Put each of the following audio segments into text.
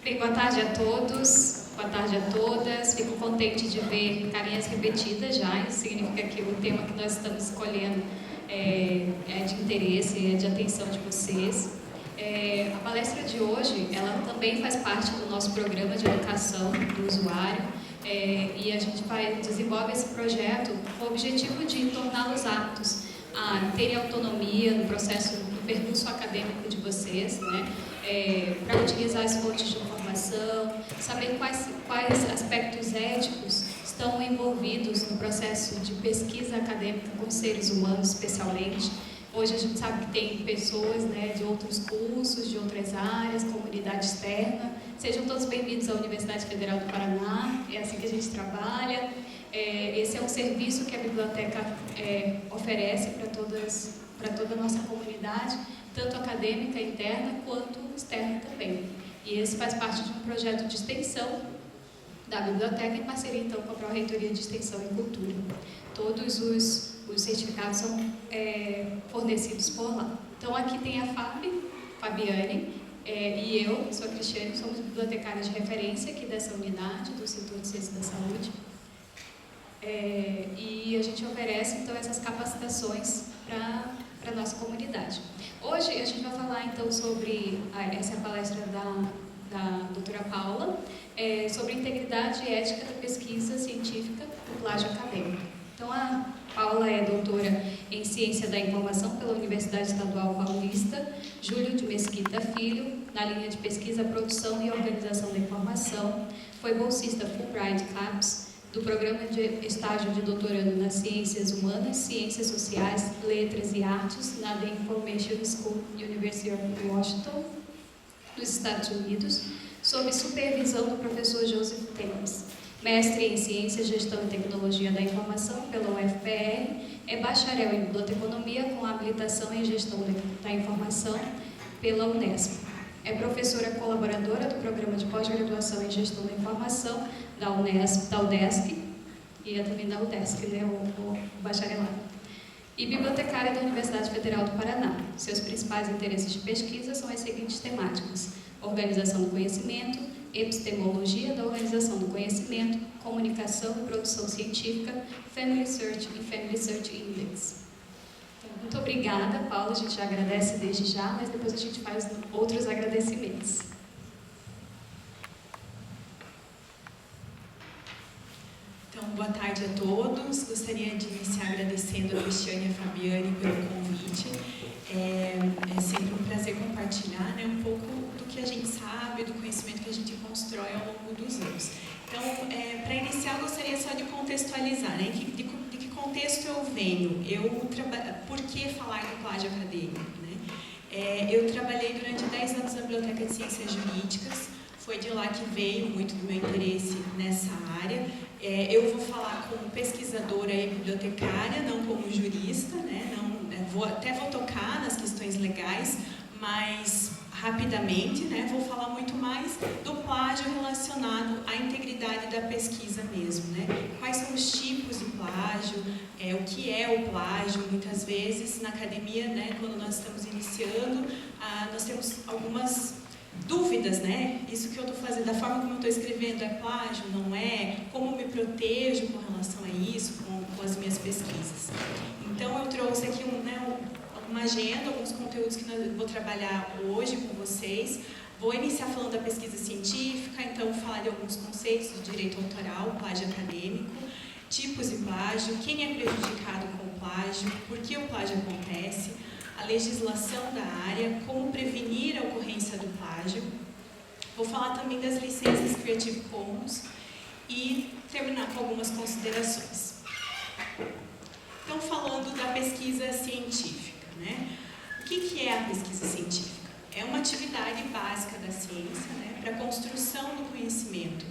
Bem, boa tarde a todos, boa tarde a todas. Fico contente de ver carinhas repetidas já. Isso significa que o tema que nós estamos escolhendo é de interesse, é de atenção de vocês. A palestra de hoje, ela também faz parte do nosso programa de educação do usuário, e a gente desenvolve esse projeto com o objetivo de torná-los aptos a terem autonomia no processo, no percurso acadêmico de vocês, né? Para utilizar as fontes de informação, saber quais aspectos éticos estão envolvidos no processo de pesquisa acadêmica com seres humanos, especialmente. Hoje a gente sabe que tem pessoas, né, de outros cursos, de outras áreas, comunidade externa. Sejam todos bem-vindos à Universidade Federal do Paraná, é assim que a gente trabalha. Esse é um serviço que a biblioteca oferece para toda a nossa comunidade, tanto acadêmica interna quanto externa também. E esse faz parte de um projeto de extensão da biblioteca em parceria então com a Pró-Reitoria de Extensão e Cultura. Todos os certificados são fornecidos por lá. Então aqui tem a Fabiane, e eu, sou a Cristiane, somos bibliotecárias de referência aqui dessa unidade, do setor de ciência da saúde. E a gente oferece então essas capacitações para a nossa comunidade. Hoje a gente vai falar então sobre, essa é a palestra da doutora Paula, sobre integridade e ética da pesquisa científica do plágio acadêmico. Então a Paula é doutora em Ciência da Informação pela Universidade Estadual Paulista, Júlio de Mesquita Filho, na linha de pesquisa, produção e organização da informação, foi bolsista Fulbright CAPES, do Programa de Estágio de Doutorando nas Ciências Humanas, Ciências Sociais, Letras e Artes, na The Information School, University of Washington, nos Estados Unidos, sob supervisão do professor Joseph Thames. Mestre em Ciência, Gestão e Tecnologia da Informação pela UFPR, é bacharel em Biblioteconomia com habilitação em Gestão da Informação pela Unesp. É professora colaboradora do Programa de Pós-Graduação em Gestão da Informação da UDESC, e também da UDESC, né, o bacharelado. E bibliotecária da Universidade Federal do Paraná. Seus principais interesses de pesquisa são as seguintes temáticas: organização do conhecimento, epistemologia da organização do conhecimento, comunicação e produção científica, Family Search e Family Search Index. Muito obrigada, Paula, a gente já agradece desde já, mas depois a gente faz outros agradecimentos. Então, boa tarde a todos. Gostaria de iniciar agradecendo a Cristiane e a Fabiane pelo convite. É sempre um prazer compartilhar, né, um pouco do que a gente sabe, do conhecimento que a gente constrói ao longo dos anos. Então, para iniciar, eu gostaria só de contextualizar, né, de que contexto eu venho, por que falar do plágio acadêmico, né? Eu trabalhei durante 10 anos na Biblioteca de Ciências Jurídicas, foi de lá que veio muito do meu interesse nessa área. Eu vou falar como pesquisadora e bibliotecária, não como jurista, né? Vou tocar nas questões legais, mas rapidamente, né, vou falar muito mais do plágio relacionado à integridade da pesquisa mesmo, né? Quais são os tipos de plágio, o que é o plágio. Muitas vezes na academia, né, quando nós estamos iniciando, nós temos algumas dúvidas, né? Isso que eu estou fazendo, da forma como eu estou escrevendo, é plágio, não é? Como me protejo com relação a isso, com as minhas pesquisas? Então eu trouxe aqui uma agenda, alguns conteúdos que eu vou trabalhar hoje com vocês. Vou iniciar falando da pesquisa científica, então falar de alguns conceitos do direito autoral, plágio acadêmico, tipos de plágio, quem é prejudicado com o plágio, por que o plágio acontece, a legislação da área, como prevenir a ocorrência do plágio. Vou falar também das licenças Creative Commons e terminar com algumas considerações. Então, falando da pesquisa científica, né? O que é a pesquisa científica? É uma atividade básica da ciência, né, para a construção do conhecimento.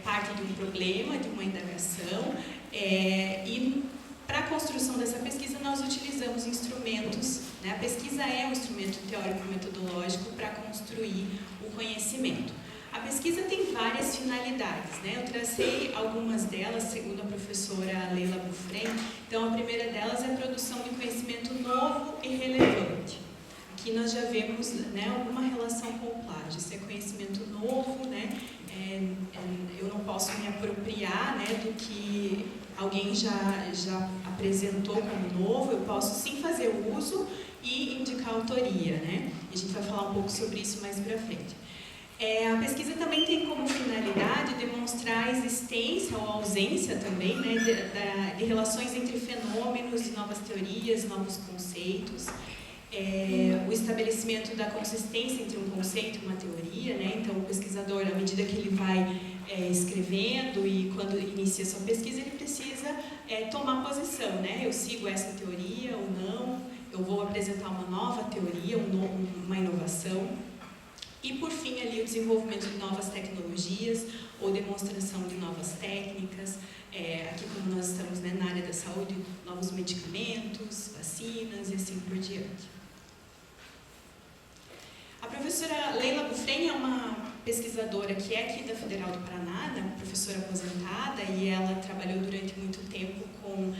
Parte de um problema, de uma indagação, e para a construção dessa pesquisa nós utilizamos instrumentos, né? A pesquisa é um instrumento teórico-metodológico para construir o conhecimento. A pesquisa tem várias finalidades, né? Eu tracei algumas delas, segundo a professora Leila Bufren. Então, a primeira delas é a produção de conhecimento novo e relevante. aqui nós já vemos, né, alguma relação com o plágio. Isso é conhecimento novo, né? Eu não posso me apropriar, né, do que alguém já apresentou como novo. Eu posso sim fazer o uso e indicar a autoria, né? E a gente vai falar um pouco sobre isso mais para frente. A pesquisa também tem como finalidade demonstrar a existência ou a ausência também, né, de relações entre fenômenos e novas teorias, novos conceitos, o estabelecimento da consistência entre um conceito e uma teoria, né? Então o pesquisador, à medida que ele vai escrevendo e quando inicia sua pesquisa, ele precisa tomar posição, né? Eu sigo essa teoria ou não, eu vou apresentar uma nova teoria, uma inovação. E, por fim, ali o desenvolvimento de novas tecnologias ou demonstração de novas técnicas. Aqui, como nós estamos, né, na área da saúde, novos medicamentos, vacinas e assim por diante. A professora Leila Bufren é uma pesquisadora que é aqui da Federal do Paraná, uma professora aposentada, e ela trabalhou durante muito tempo com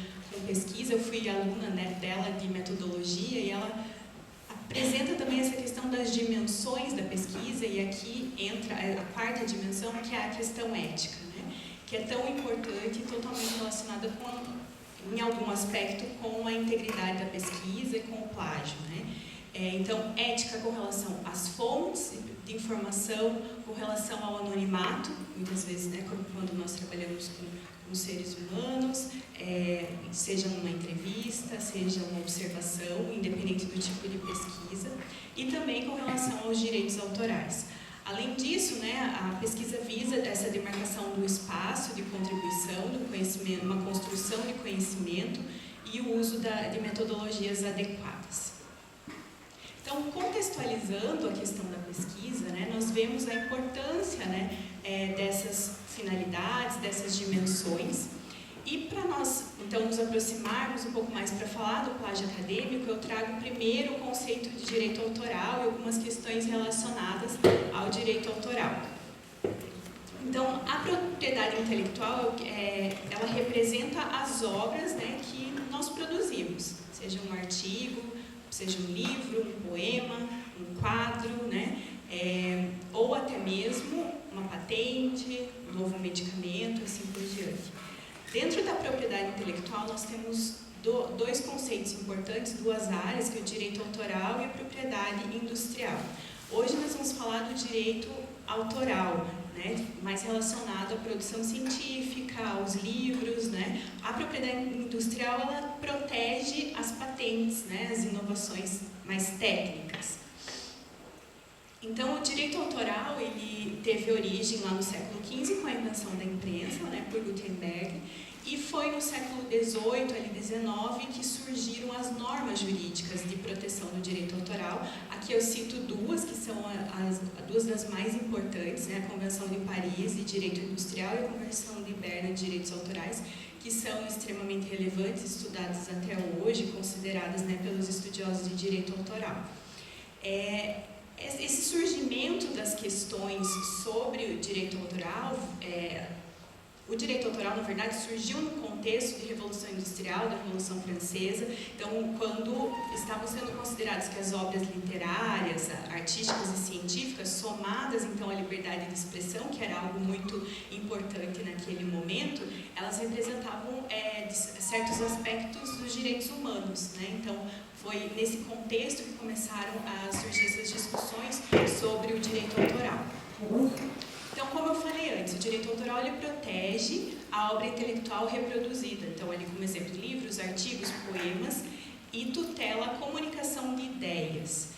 pesquisa. Eu fui aluna, né, dela de metodologia, e ela apresenta também essa questão das dimensões da pesquisa, e aqui entra a quarta dimensão, que é a questão ética, né? Que é tão importante e totalmente relacionada em algum aspecto com a integridade da pesquisa e com o plágio, né? Então, ética com relação às fontes de informação, com relação ao anonimato, muitas vezes, né, quando nós trabalhamos com seres humanos, seja numa entrevista, seja uma observação, independente do tipo de pesquisa, e também com relação aos direitos autorais. Além disso, né, a pesquisa visa essa demarcação do espaço de contribuição do conhecimento, uma construção de conhecimento e o uso de metodologias adequadas. Então, contextualizando a questão da pesquisa, né, nós vemos a importância, né, dessas finalidades, dessas dimensões. E para nós, então, nos aproximarmos um pouco mais para falar do plágio acadêmico, eu trago primeiro o conceito de direito autoral e algumas questões relacionadas ao direito autoral. Então, a propriedade intelectual, ela representa as obras, né, que nós produzimos, seja um artigo, seja um livro, um poema, um quadro, né? Ou até mesmo uma patente, um novo medicamento, assim por diante. Dentro da propriedade intelectual, nós temos dois conceitos importantes, duas áreas, que é o direito autoral e a propriedade industrial. Hoje nós vamos falar do direito autoral, né, mais relacionado à produção científica, aos livros, né. A propriedade industrial, ela protege as patentes, né, as inovações mais técnicas. Então, o direito autoral, ele teve origem lá no século XV, com a invenção da imprensa, né, por Gutenberg, e foi no século XVIII, ali XIX, que surgiram as normas jurídicas de proteção do direito autoral. Aqui eu cito duas, que são duas das mais importantes, né? A Convenção de Paris de Direito Industrial e a Convenção de Berna de Direitos Autorais, que são extremamente relevantes, estudadas até hoje, consideradas, né, pelos estudiosos de direito autoral. Esse surgimento das questões sobre o direito autoral, o direito autoral, na verdade, surgiu no contexto de Revolução Industrial, da Revolução Francesa. Então, quando estavam sendo consideradas que as obras literárias, artísticas e científicas, somadas, então, à liberdade de expressão, que era algo muito importante naquele momento, elas representavam certos aspectos dos direitos humanos, né? Então, foi nesse contexto que começaram a surgir essas discussões sobre o direito autoral. Então, como eu falei antes, o direito autoral, ele protege a obra intelectual reproduzida. Então, ali como exemplo, livros, artigos, poemas, e tutela a comunicação de ideias.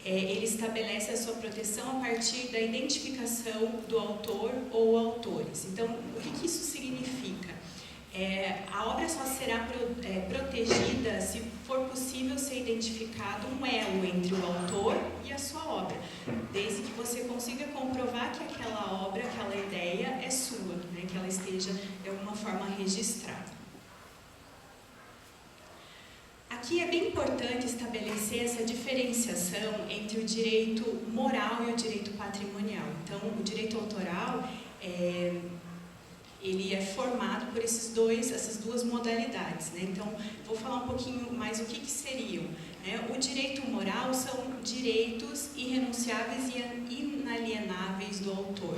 Ele estabelece a sua proteção a partir da identificação do autor ou autores. Então, o que isso significa? A obra só será protegida se for possível ser identificado um elo entre o autor e a sua obra, desde que você consiga comprovar que aquela obra, aquela ideia é sua, né, que ela esteja de alguma forma registrada. Aqui é bem importante estabelecer essa diferenciação entre o direito moral e o direito patrimonial. Então, o direito autoral ele é formado por essas duas modalidades, né? Então, vou falar um pouquinho mais o que seriam, né? O direito moral autoral são direitos irrenunciáveis e inalienáveis do autor.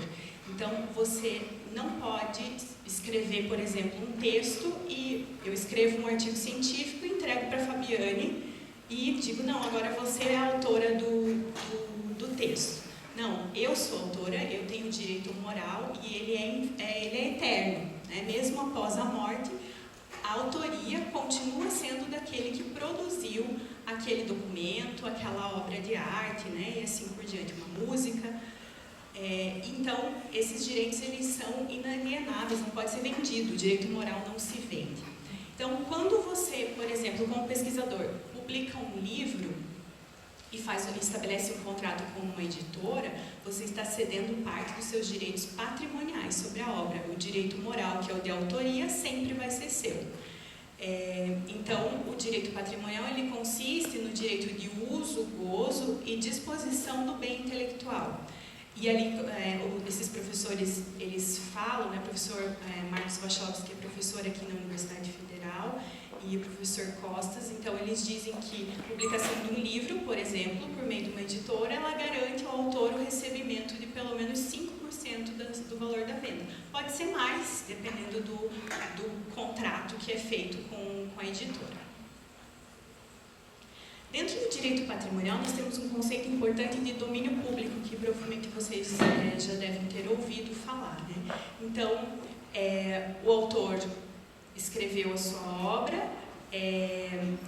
Então, você não pode escrever, por exemplo, um texto e eu escrevo um artigo científico, entrego para a Fabiane e digo, não, agora você é a autora do texto. Não, eu sou autora, eu tenho direito moral e ele é eterno, né? Mesmo após a morte, a autoria continua sendo daquele que produziu aquele documento, aquela obra de arte, né? E assim por diante, uma música. Então, esses direitos eles são inalienáveis, não pode ser vendido, o direito moral não se vende. Então, quando você, por exemplo, como pesquisador, publica um livro e estabelece um contrato com uma editora, você está cedendo parte dos seus direitos patrimoniais sobre a obra. O direito moral, que é o de autoria, sempre vai ser seu. Então, o direito patrimonial ele consiste no direito de uso, gozo e disposição do bem intelectual. E ali, esses professores, eles falam, né, o professor Marcos Wachowski, que é professor aqui na Universidade Federal, e o professor Costas, então eles dizem que a publicação de um livro, por exemplo, por meio de uma editora, ela garante ao autor o recebimento de pelo menos 5% do valor da venda. Pode ser mais, dependendo do contrato que é feito com a editora. Dentro do direito patrimonial, nós temos um conceito importante de domínio público, que provavelmente vocês já devem ter ouvido falar, né? Então, o autor escreveu a sua obra,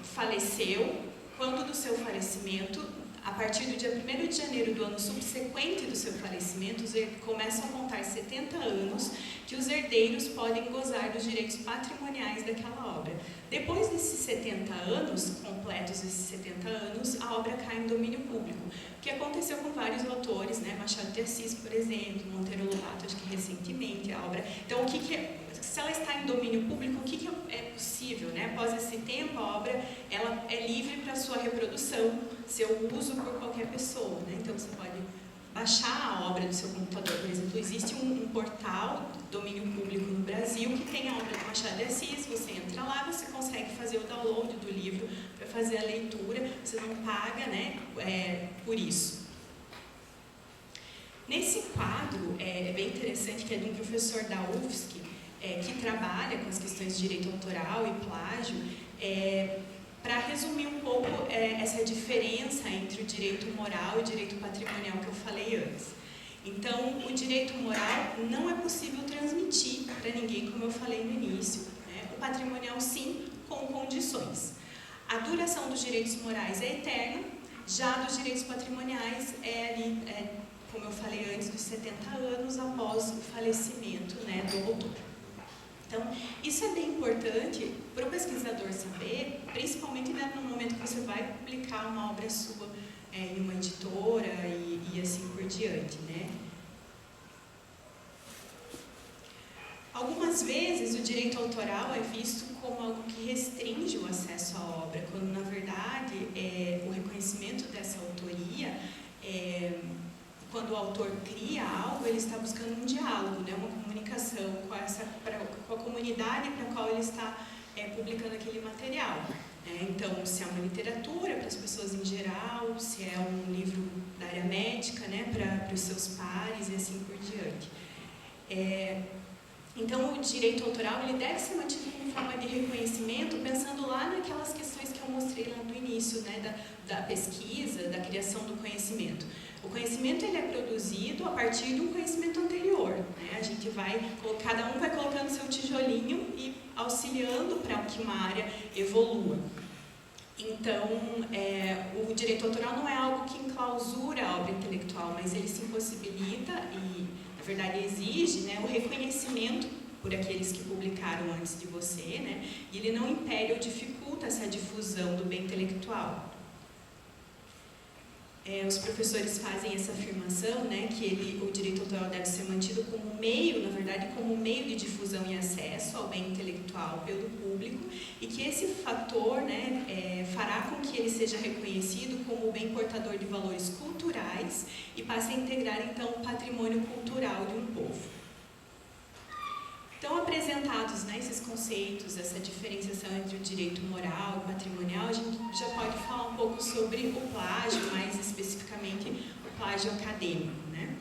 faleceu. Quando do seu falecimento, a partir do dia 1º de janeiro do ano subsequente do seu falecimento, começam a contar 70 anos que os herdeiros podem gozar dos direitos patrimoniais daquela obra. Depois desses 70 anos, completos esses 70 anos, a obra cai em domínio público, o que aconteceu com vários autores, né? Machado de Assis, por exemplo, Monteiro Lobato, acho que recentemente a obra. Então, se ela está em domínio público, o que é possível, né? Após esse tempo, a obra ela é livre para sua reprodução, seu uso por qualquer pessoa, né? Então, você pode baixar a obra do seu computador, por exemplo. Existe um portal, domínio público no Brasil, que tem a obra do Machado de Assis. Você entra lá, você consegue fazer o download do livro para fazer a leitura, você não paga, né, por isso. Nesse quadro, é bem interessante, que é de um professor da UFSC, que trabalha com as questões de direito autoral e plágio, para resumir um pouco essa diferença entre o direito moral e o direito patrimonial que eu falei antes. Então, o direito moral não é possível transmitir para ninguém, como eu falei no início, né? O patrimonial, sim, com condições. A duração dos direitos morais é eterna, já dos direitos patrimoniais como eu falei antes, dos 70 anos após o falecimento, né, do autor. Então, isso é bem importante para o pesquisador saber, principalmente, né, no momento que você vai publicar uma obra sua em uma editora e assim por diante, né? Algumas vezes o direito autoral é visto como algo que restringe o acesso à obra, quando na verdade o reconhecimento dessa autoria quando o autor cria algo, ele está buscando um diálogo, né? Uma comunicação com a comunidade para a qual ele está publicando aquele material. Então, se é uma literatura para as pessoas em geral, se é um livro da área médica, né? Para os seus pares e assim por diante. Então, o direito autoral ele deve ser mantido como forma de reconhecimento, pensando lá naquelas questões que eu mostrei lá no início, né? Da pesquisa, da criação do conhecimento. O conhecimento ele é produzido a partir de um conhecimento anterior, né? Cada um vai colocando seu tijolinho e auxiliando para que uma área evolua. Então, o direito autoral não é algo que enclausura a obra intelectual, mas ele se impossibilita e, na verdade, exige, né, o reconhecimento por aqueles que publicaram antes de você, né? E ele não impede ou dificulta essa difusão do bem intelectual. Os professores fazem essa afirmação, né, que o direito autoral deve ser mantido como meio, na verdade, como meio de difusão e acesso ao bem intelectual pelo público, e que esse fator, né, fará com que ele seja reconhecido como bem portador de valores culturais e passe a integrar, então, o patrimônio cultural de um povo. Então, apresentados, né, esses conceitos, essa diferenciação entre o direito moral e patrimonial, a gente já pode falar um pouco sobre o plágio, mais especificamente o plágio acadêmico, né?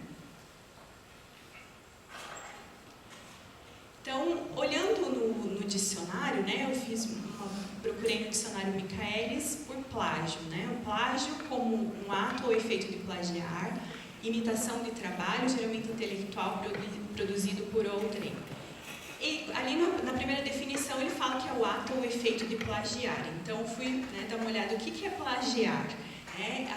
Então, olhando no dicionário, né, procurei no dicionário Michaelis por plágio, né? O plágio como um ato ou efeito de plagiar, imitação de trabalho, geralmente intelectual, produzido por outrem. E ali na primeira definição ele fala que é o ato ou efeito de plagiar. Então fui, né, dar uma olhada o que é plagiar, né,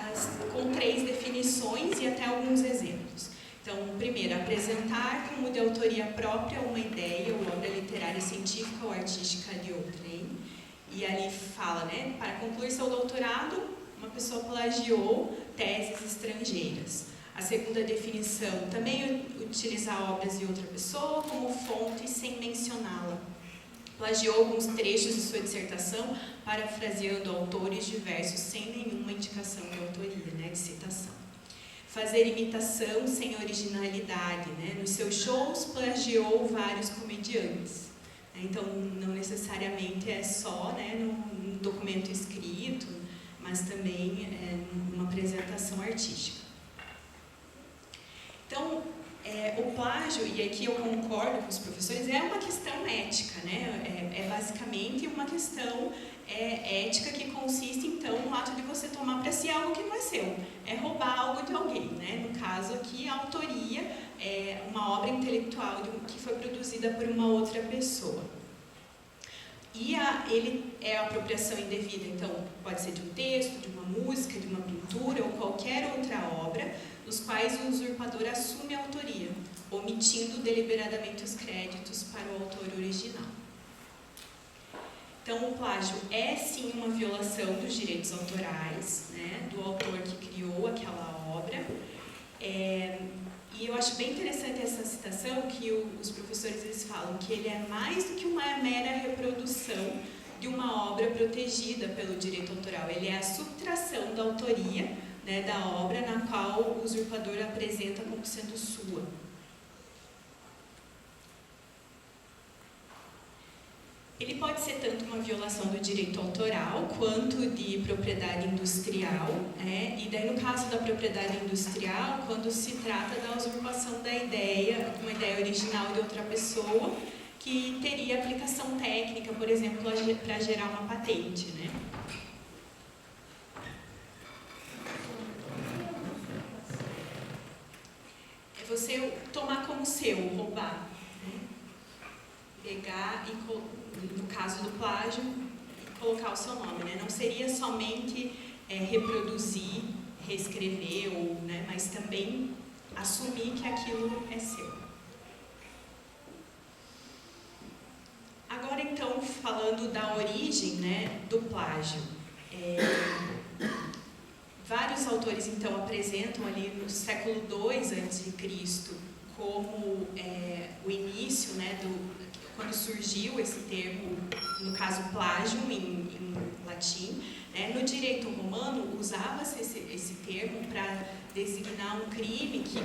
com 3 definições e até alguns exemplos. Então, primeiro, apresentar como de autoria própria uma ideia ou obra literária, científica ou artística de outrem. E ali fala, né, para concluir seu doutorado, uma pessoa plagiou teses estrangeiras. A segunda definição, também utilizar obras de outra pessoa como fonte sem mencioná-la. Plagiou alguns trechos de sua dissertação, parafraseando autores diversos sem nenhuma indicação de autoria, né, de citação. Fazer imitação sem originalidade, né? Nos seus shows plagiou vários comediantes. Então, não necessariamente é só, né, num documento escrito, mas também numa apresentação artística. Então, o plágio, e aqui eu concordo com os professores, é uma questão ética, né? É basicamente uma questão ética que consiste, então, no ato de você tomar para si algo que não é seu. É roubar algo de alguém, né? No caso aqui, a autoria é uma obra intelectual que foi produzida por uma outra pessoa. E ele é a apropriação indevida, então, pode ser de um texto, de uma música, de uma pintura ou qualquer outra obra, nos quais o usurpador assume a autoria, omitindo deliberadamente os créditos para o autor original. Então, o plágio é sim uma violação dos direitos autorais, né, do autor que criou aquela obra. E eu acho bem interessante essa citação que os professores eles falam que ele é mais do que uma mera reprodução de uma obra protegida pelo direito autoral. Ele é a subtração da autoria, né, da obra na qual o usurpador apresenta como sendo sua. Ele pode ser tanto uma violação do direito autoral quanto de propriedade industrial, né? E daí no caso da propriedade industrial, quando se trata da usurpação da ideia, uma ideia original de outra pessoa, que teria aplicação técnica, por exemplo, para gerar uma patente, né? É você tomar como seu, roubar, né? Pegar e no caso do plágio, colocar o seu nome, né? Não seria somente reproduzir, reescrever, né? Mas também assumir que aquilo é seu. Agora, então, falando da origem, né, do plágio, vários autores, então, apresentam ali no século II a.C. como o início, né, quando surgiu esse termo, no caso plágio em latim, né? No direito romano usava-se esse termo para designar um crime que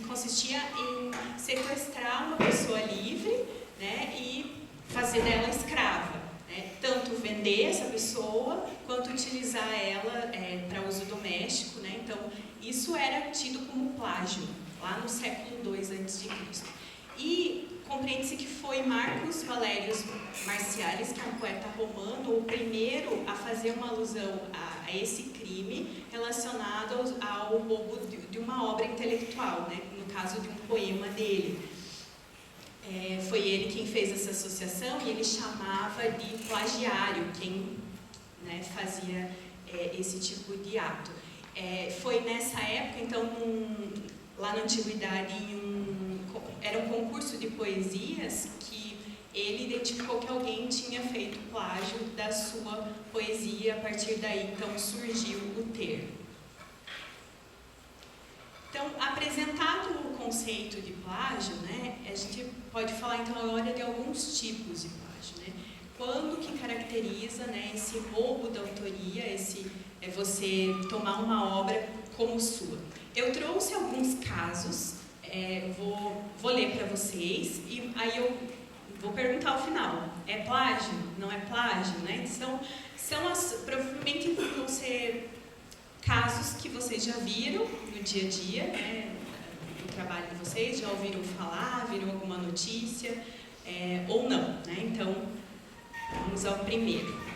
consistia em sequestrar uma pessoa livre, né? E fazer dela escrava, né? Tanto vender essa pessoa quanto utilizar ela para uso doméstico, né? Então isso era tido como plágio lá no século II a.C. E compreende-se que foi Marcus Valerius Marcialis, que é um poeta romano, o primeiro a fazer uma alusão a esse crime relacionado ao roubo de uma obra intelectual, né? No caso de um poema dele. Foi ele quem fez essa associação e ele chamava de plagiário quem, né, fazia esse tipo de ato. Foi nessa época, então, lá na Antiguidade, era um concurso de poesias que ele identificou que alguém tinha feito plágio da sua poesia, a partir daí, então, surgiu o termo. Então, apresentado o conceito de plágio, né, a gente pode falar, então, agora de alguns tipos de plágio, né? Quando que caracteriza, né, esse roubo da autoria, você tomar uma obra como sua? Eu trouxe alguns casos Eu vou ler para vocês e aí eu vou perguntar ao final, é plágio? Não é plágio? Né? Provavelmente vão ser casos que vocês já viram no dia a dia, né, no trabalho de vocês, já ouviram falar, viram alguma notícia, ou não. Né? Então, vamos ao primeiro.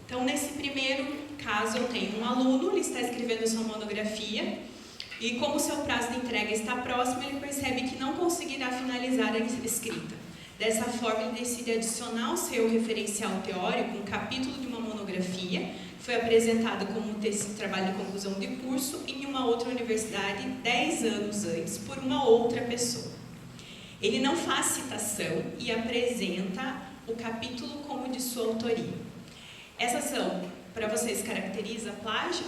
Então, nesse primeiro caso, eu tenho um aluno, ele está escrevendo sua monografia, e como seu prazo de entrega está próximo, ele percebe que não conseguirá finalizar a escrita. Dessa forma, ele decide adicionar ao seu referencial teórico um capítulo de uma monografia, que foi apresentado como trabalho de conclusão de curso em uma outra universidade 10 anos antes, por uma outra pessoa. Ele não faz citação e apresenta o capítulo como de sua autoria. Essa ação, para vocês, caracteriza plágio?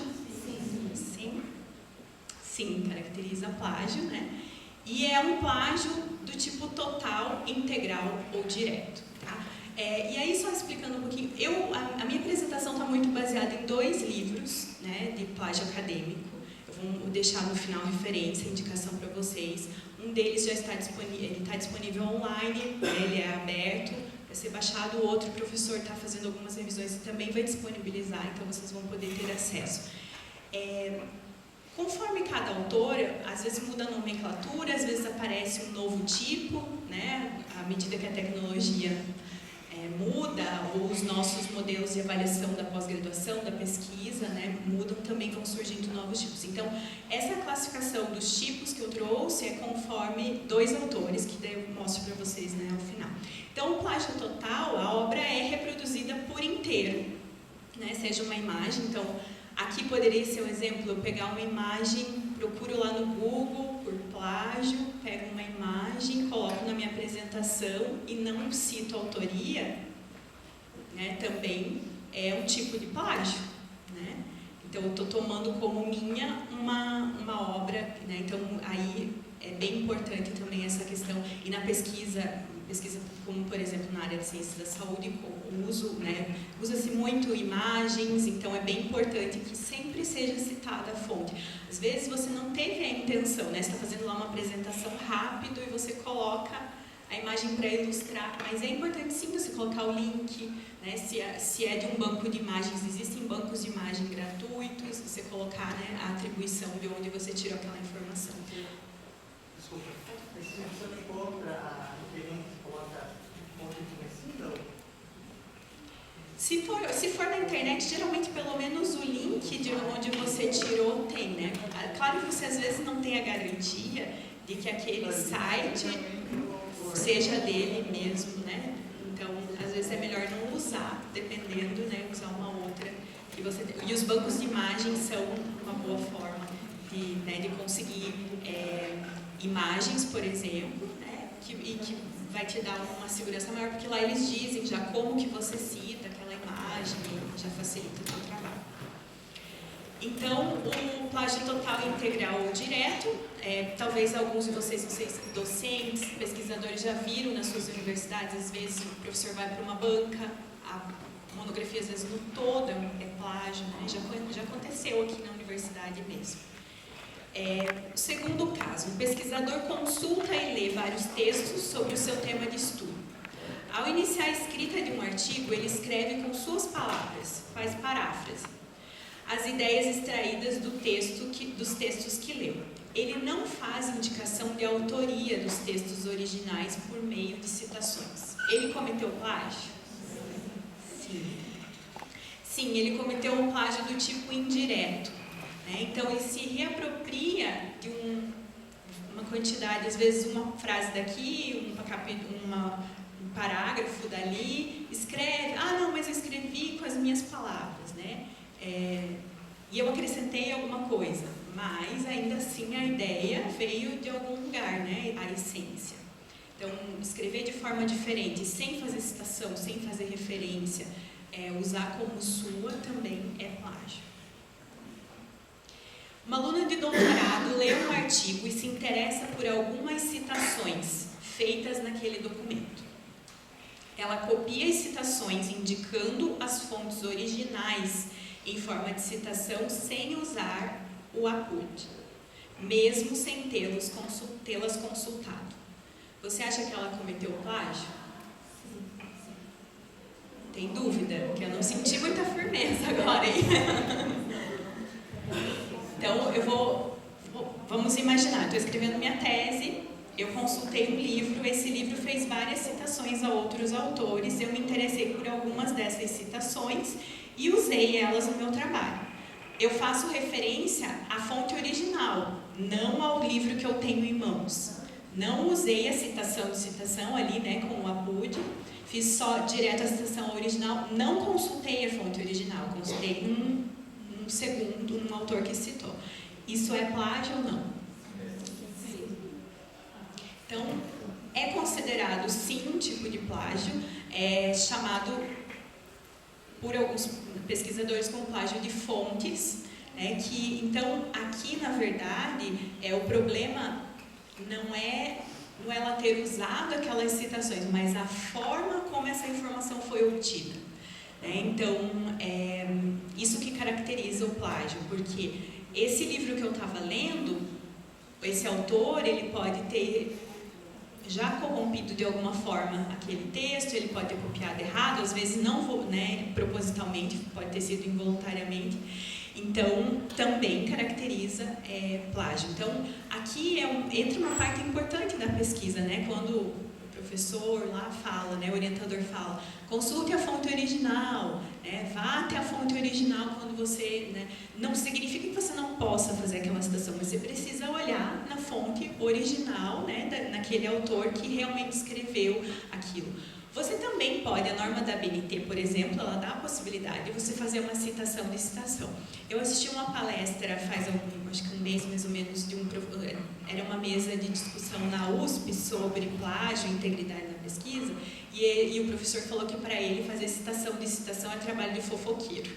Sim, caracteriza plágio, né? E é um plágio do tipo total, integral ou direto. Tá? E aí, só explicando um pouquinho, a minha apresentação está muito baseada em 2 livros, né, de plágio acadêmico. Eu vou deixar no final referência, indicação para vocês. Um deles já está disponível, ele está disponível online, né, ele é aberto para ser baixado. O outro, o professor está fazendo algumas revisões e também vai disponibilizar, então vocês vão poder ter acesso. Conforme cada autora, às vezes muda a nomenclatura, às vezes aparece um novo tipo, né? À medida que a tecnologia muda, ou os nossos modelos de avaliação da pós-graduação, da pesquisa, né, mudam também, vão surgindo novos tipos. Então, essa classificação dos tipos que eu trouxe é conforme 2 autores, que daí eu mostro para vocês, né, ao final. Então, o plágio total, a obra é reproduzida por inteiro, né, seja uma imagem. Então, aqui poderia ser um exemplo, eu pegar uma imagem, procuro lá no Google por plágio, pego uma imagem, coloco na minha apresentação e não cito a autoria, né, também é um tipo de plágio. Né? Então, eu estou tomando como minha uma obra, né? Então, aí é bem importante também essa questão. E na pesquisa como, por exemplo, na área de ciências da saúde, usa-se muito imagens, então é bem importante que sempre seja citada a fonte. Às vezes você não teve a intenção, né? Você está fazendo lá uma apresentação rápido e você coloca a imagem para ilustrar, mas é importante sim você colocar o link, né? Se é de um banco de imagens, existem bancos de imagem gratuitos, você colocar, né, a atribuição de onde você tirou aquela informação. Desculpa, se você não encontra a referência, coloca ponto de conhecido? Se for na internet, geralmente pelo menos o link de onde você tirou tem, né? Claro que você às vezes não tem a garantia de que aquele site seja dele mesmo, né? Então, às vezes é melhor não usar, dependendo, né? Usar uma outra que você tem. E os bancos de imagens são uma boa forma de conseguir imagens, por exemplo, né? Que vai te dar uma segurança maior, porque lá eles dizem já como que você cita aquela imagem, já facilita o seu trabalho. Então, o plágio total, integral ou direto, talvez alguns de vocês, docentes, pesquisadores, já viram nas suas universidades. Às vezes o professor vai para uma banca, a monografia às vezes no todo é plágio, né? Já aconteceu aqui na universidade mesmo. O segundo caso, o pesquisador consulta e lê vários textos sobre o seu tema de estudo. Ao iniciar a escrita de um artigo, ele escreve com suas palavras, faz paráfrase, as ideias extraídas dos textos que leu. Ele não faz indicação de autoria dos textos originais por meio de citações. Ele cometeu plágio? Sim, ele cometeu um plágio do tipo indireto. Então, ele se reapropria de uma quantidade, às vezes uma frase daqui, um parágrafo dali, escreve, não, mas eu escrevi com as minhas palavras, né? E eu acrescentei alguma coisa, mas ainda assim a ideia veio de algum lugar, né? A essência. Então, escrever de forma diferente, sem fazer citação, sem fazer referência, usar como sua também é plágio. Uma aluna de doutorado lê um artigo e se interessa por algumas citações feitas naquele documento. Ela copia as citações indicando as fontes originais em forma de citação sem usar o APUD, mesmo sem tê-las consultado. Você acha que ela cometeu plágio? Tem dúvida? Que eu não senti muita firmeza agora, hein? Então, vamos imaginar, estou escrevendo minha tese, eu consultei um livro, esse livro fez várias citações a outros autores, eu me interessei por algumas dessas citações e usei elas no meu trabalho. Eu faço referência à fonte original, não ao livro que eu tenho em mãos. Não usei a citação ali, né, com o APUD, fiz só direto a citação original, não consultei a fonte original, consultei um autor que citou. Isso é plágio ou não? Sim. Então, é considerado sim um tipo de plágio, chamado por alguns pesquisadores como plágio de fontes, né, então, aqui, na verdade, o problema não é ela ter usado aquelas citações, mas a forma como essa informação foi obtida. Então, isso que caracteriza o plágio, porque esse livro que eu estava lendo, esse autor, ele pode ter já corrompido de alguma forma aquele texto, ele pode ter copiado errado, às vezes não, né, propositalmente, pode ter sido involuntariamente. Então, também caracteriza plágio. Então, aqui entra uma parte importante da pesquisa, né? Quando o professor lá fala, né, o orientador fala, consulte a fonte original, né? Vá até a fonte original quando você... Né? Não significa que você não possa fazer aquela citação, mas você precisa olhar na fonte original, né, naquele autor que realmente escreveu aquilo. Você também pode, a norma da ABNT, por exemplo, ela dá a possibilidade de você fazer uma citação de citação. Eu assisti uma palestra acho que um mês mais ou menos, era uma mesa de discussão na USP sobre plágio e integridade na pesquisa, e o professor falou que para ele fazer citação de citação é trabalho de fofoqueiro.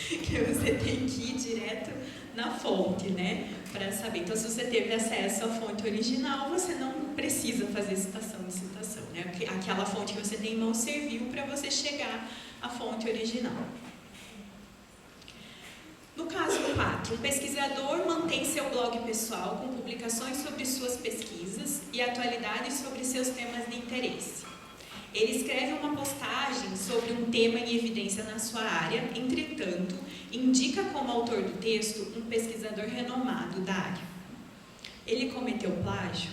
Que você tem que ir direto na fonte, né, para saber. Então, se você teve acesso à fonte original, você não precisa fazer citação de citação, né? Aquela fonte que você tem em mão serviu para você chegar à fonte original. No caso 4, o pesquisador mantém seu blog pessoal com publicações sobre suas pesquisas e atualidades sobre seus temas de interesse. Ele escreve uma postagem sobre um tema em evidência na sua área, entretanto, indica como autor do texto um pesquisador renomado da área. Ele cometeu plágio?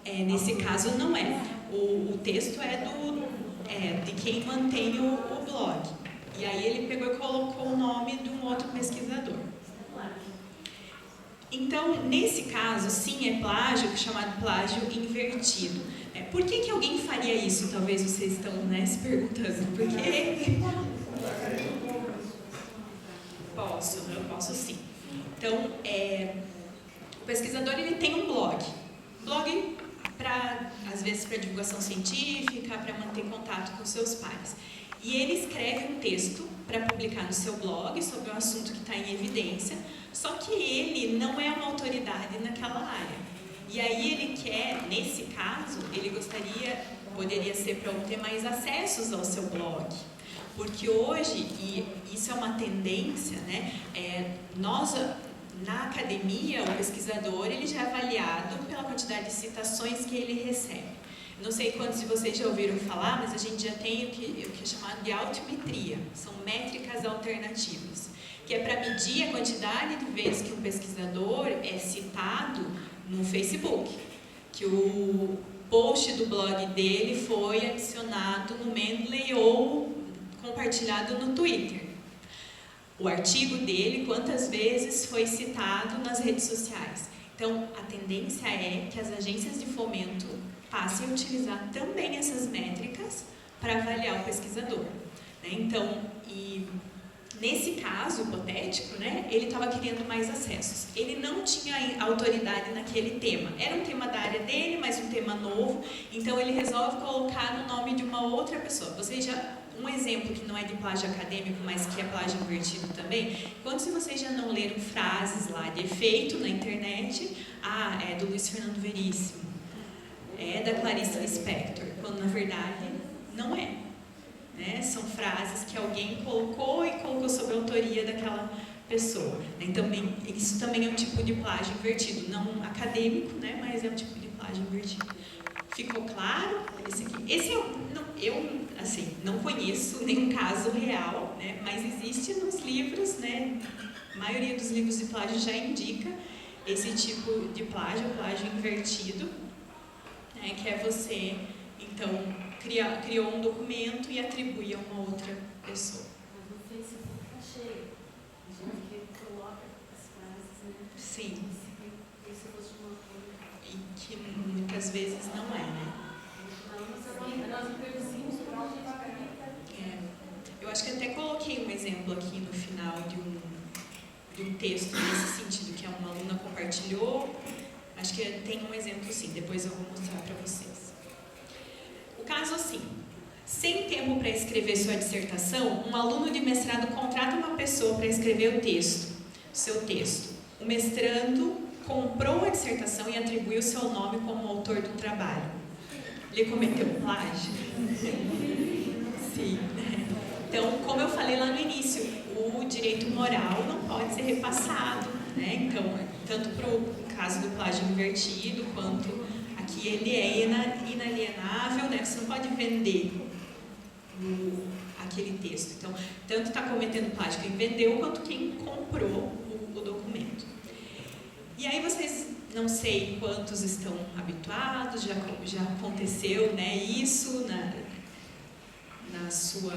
Nesse caso não é. O texto é de quem mantém o blog. E aí ele pegou e colocou o nome de um outro pesquisador. Então, nesse caso, sim, é plágio, chamado plágio invertido. Por que alguém faria isso? Talvez vocês estão, né, se perguntando. Porque... Eu posso sim. Então, o pesquisador ele tem um blog. Blog, às vezes, para divulgação científica, para manter contato com seus pares. E ele escreve um texto para publicar no seu blog sobre um assunto que está em evidência, só que ele não é uma autoridade naquela área. E aí ele quer, nesse caso, ele poderia ser para obter mais acessos ao seu blog. Porque hoje, e isso é uma tendência, né, na academia, o pesquisador ele já é avaliado pela quantidade de citações que ele recebe. Não sei quantos de vocês já ouviram falar, mas a gente já tem o que é chamado de altimetria. São métricas alternativas, que é para medir a quantidade de vezes que um pesquisador é citado no Facebook, que o post do blog dele foi adicionado no Mendeley ou compartilhado no Twitter. O artigo dele, quantas vezes foi citado nas redes sociais. Então, a tendência é que as agências de fomento passem a utilizar também essas métricas para avaliar o pesquisador. Então, nesse caso hipotético, né, ele estava querendo mais acessos. Ele não tinha autoridade naquele tema. Era um tema da área dele, mas um tema novo. Então, ele resolve colocar no nome de uma outra pessoa. Um exemplo que não é de plágio acadêmico, mas que é plágio invertido também. Quantos de vocês já não leram frases lá de efeito na internet? É do Luiz Fernando Veríssimo. É da Clarice Lispector. Quando, na verdade, não é. Né? São frases que alguém colocou e colocou sob a autoria daquela pessoa. Então, isso também é um tipo de plágio invertido, não acadêmico, né? Mas é um tipo de plágio invertido. Ficou claro? Esse eu assim, não conheço nenhum caso real, né? Mas existe nos livros, né? A maioria dos livros de plágio já indica esse tipo de plágio invertido, né? Que é você, então, criou um documento e atribui a uma outra pessoa. Mas no Facebook está cheio de gente que coloca as frases, né? Sim. E se fosse uma coisa... E que muitas vezes não é, né? Nós introduzimos o próprio Eu acho que até coloquei um exemplo aqui no final de um texto nesse sentido, que uma aluna compartilhou. Acho que tem um exemplo sim, depois eu vou mostrar para vocês. O caso assim, sem tempo para escrever sua dissertação, um aluno de mestrado contrata uma pessoa para escrever seu texto. O mestrando comprou a dissertação e atribuiu o seu nome como autor do trabalho. Ele cometeu plágio? Sim. Então, como eu falei lá no início, o direito moral não pode ser repassado, né? Então, tanto para o caso do plágio invertido, quanto aqui ele é inalienável, né? Você não pode vender aquele texto. Então, tanto está cometendo plágio quem vendeu, quanto quem comprou o documento. E aí vocês, não sei quantos estão habituados, já aconteceu, né, isso na sua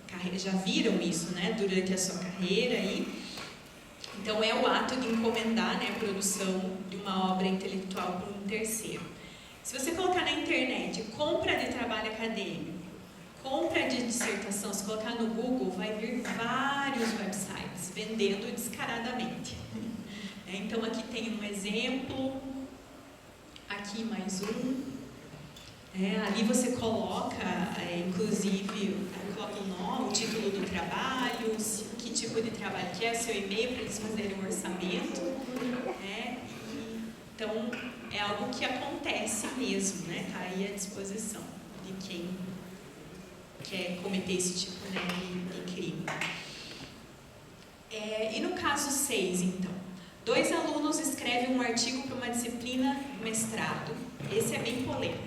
carreira, já viram isso, né, durante a sua carreira aí. Então é o ato de encomendar, né, a produção de uma obra intelectual por um terceiro. Se você colocar na internet compra de trabalho acadêmico, compra de dissertação, se colocar no Google, vai vir vários websites vendendo descaradamente. Então aqui tem um exemplo, aqui mais um. Ali você coloca, inclusive, coloca o nome, o título do trabalho, que tipo de trabalho que é, seu e-mail para eles fazerem um orçamento. Então, é algo que acontece mesmo, né? Está aí à disposição de quem quer cometer esse tipo, né, de crime. E no caso 6, então, 2 alunos escrevem um artigo para uma disciplina mestrado, esse é bem polêmico,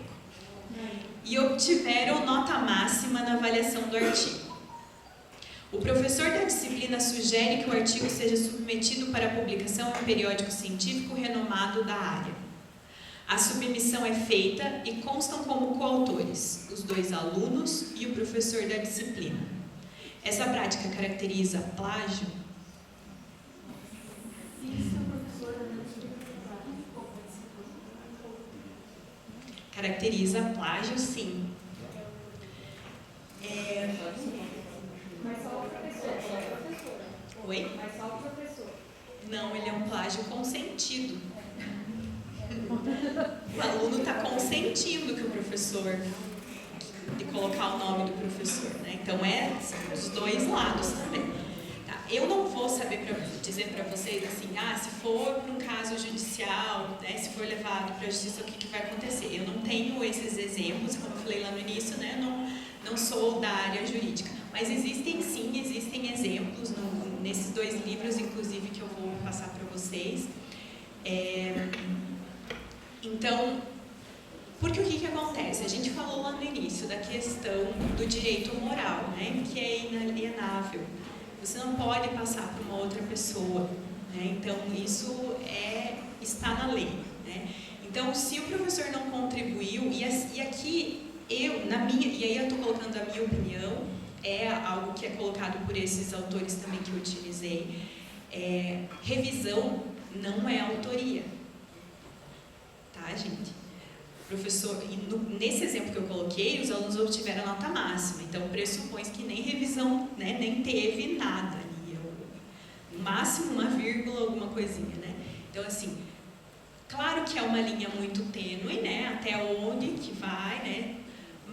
e obtiveram nota máxima na avaliação do artigo. O professor da disciplina sugere que o artigo seja submetido para publicação em um periódico científico renomado da área. A submissão é feita e constam como coautores os 2 alunos e o professor da disciplina. Essa prática caracteriza plágio? Caracteriza plágio, sim. Mas só o professor. Oi? Mas só o professor. Não, ele é um plágio consentido. O aluno está consentindo que o professor, de colocar o nome do professor, né? Então, são dos 2 lados também. Tá? Eu não vou saber dizer para vocês assim, se for para um caso judicial, né, se for levado para a justiça, o que vai acontecer? Eu não tenho esses exemplos, como eu falei lá no início, né? Não sou da área jurídica. Mas existem exemplos nesses 2 livros, inclusive, que eu vou passar para vocês. Então, porque o que acontece? A gente falou lá no início da questão do direito moral, né, que é inalienável. Você não pode passar para uma outra pessoa, né? Então isso está na lei, né? Então, se o professor não contribuiu, e aqui e aí eu estou colocando a minha opinião, é algo que é colocado por esses autores também que eu utilizei, revisão não é autoria, tá, gente? Professor, nesse exemplo que eu coloquei, os alunos obtiveram a nota máxima, então pressupõe que nem revisão, né, nem teve nada ali, no máximo uma vírgula, alguma coisinha, né? Então, assim, claro que é uma linha muito tênue, né, até onde que vai, né,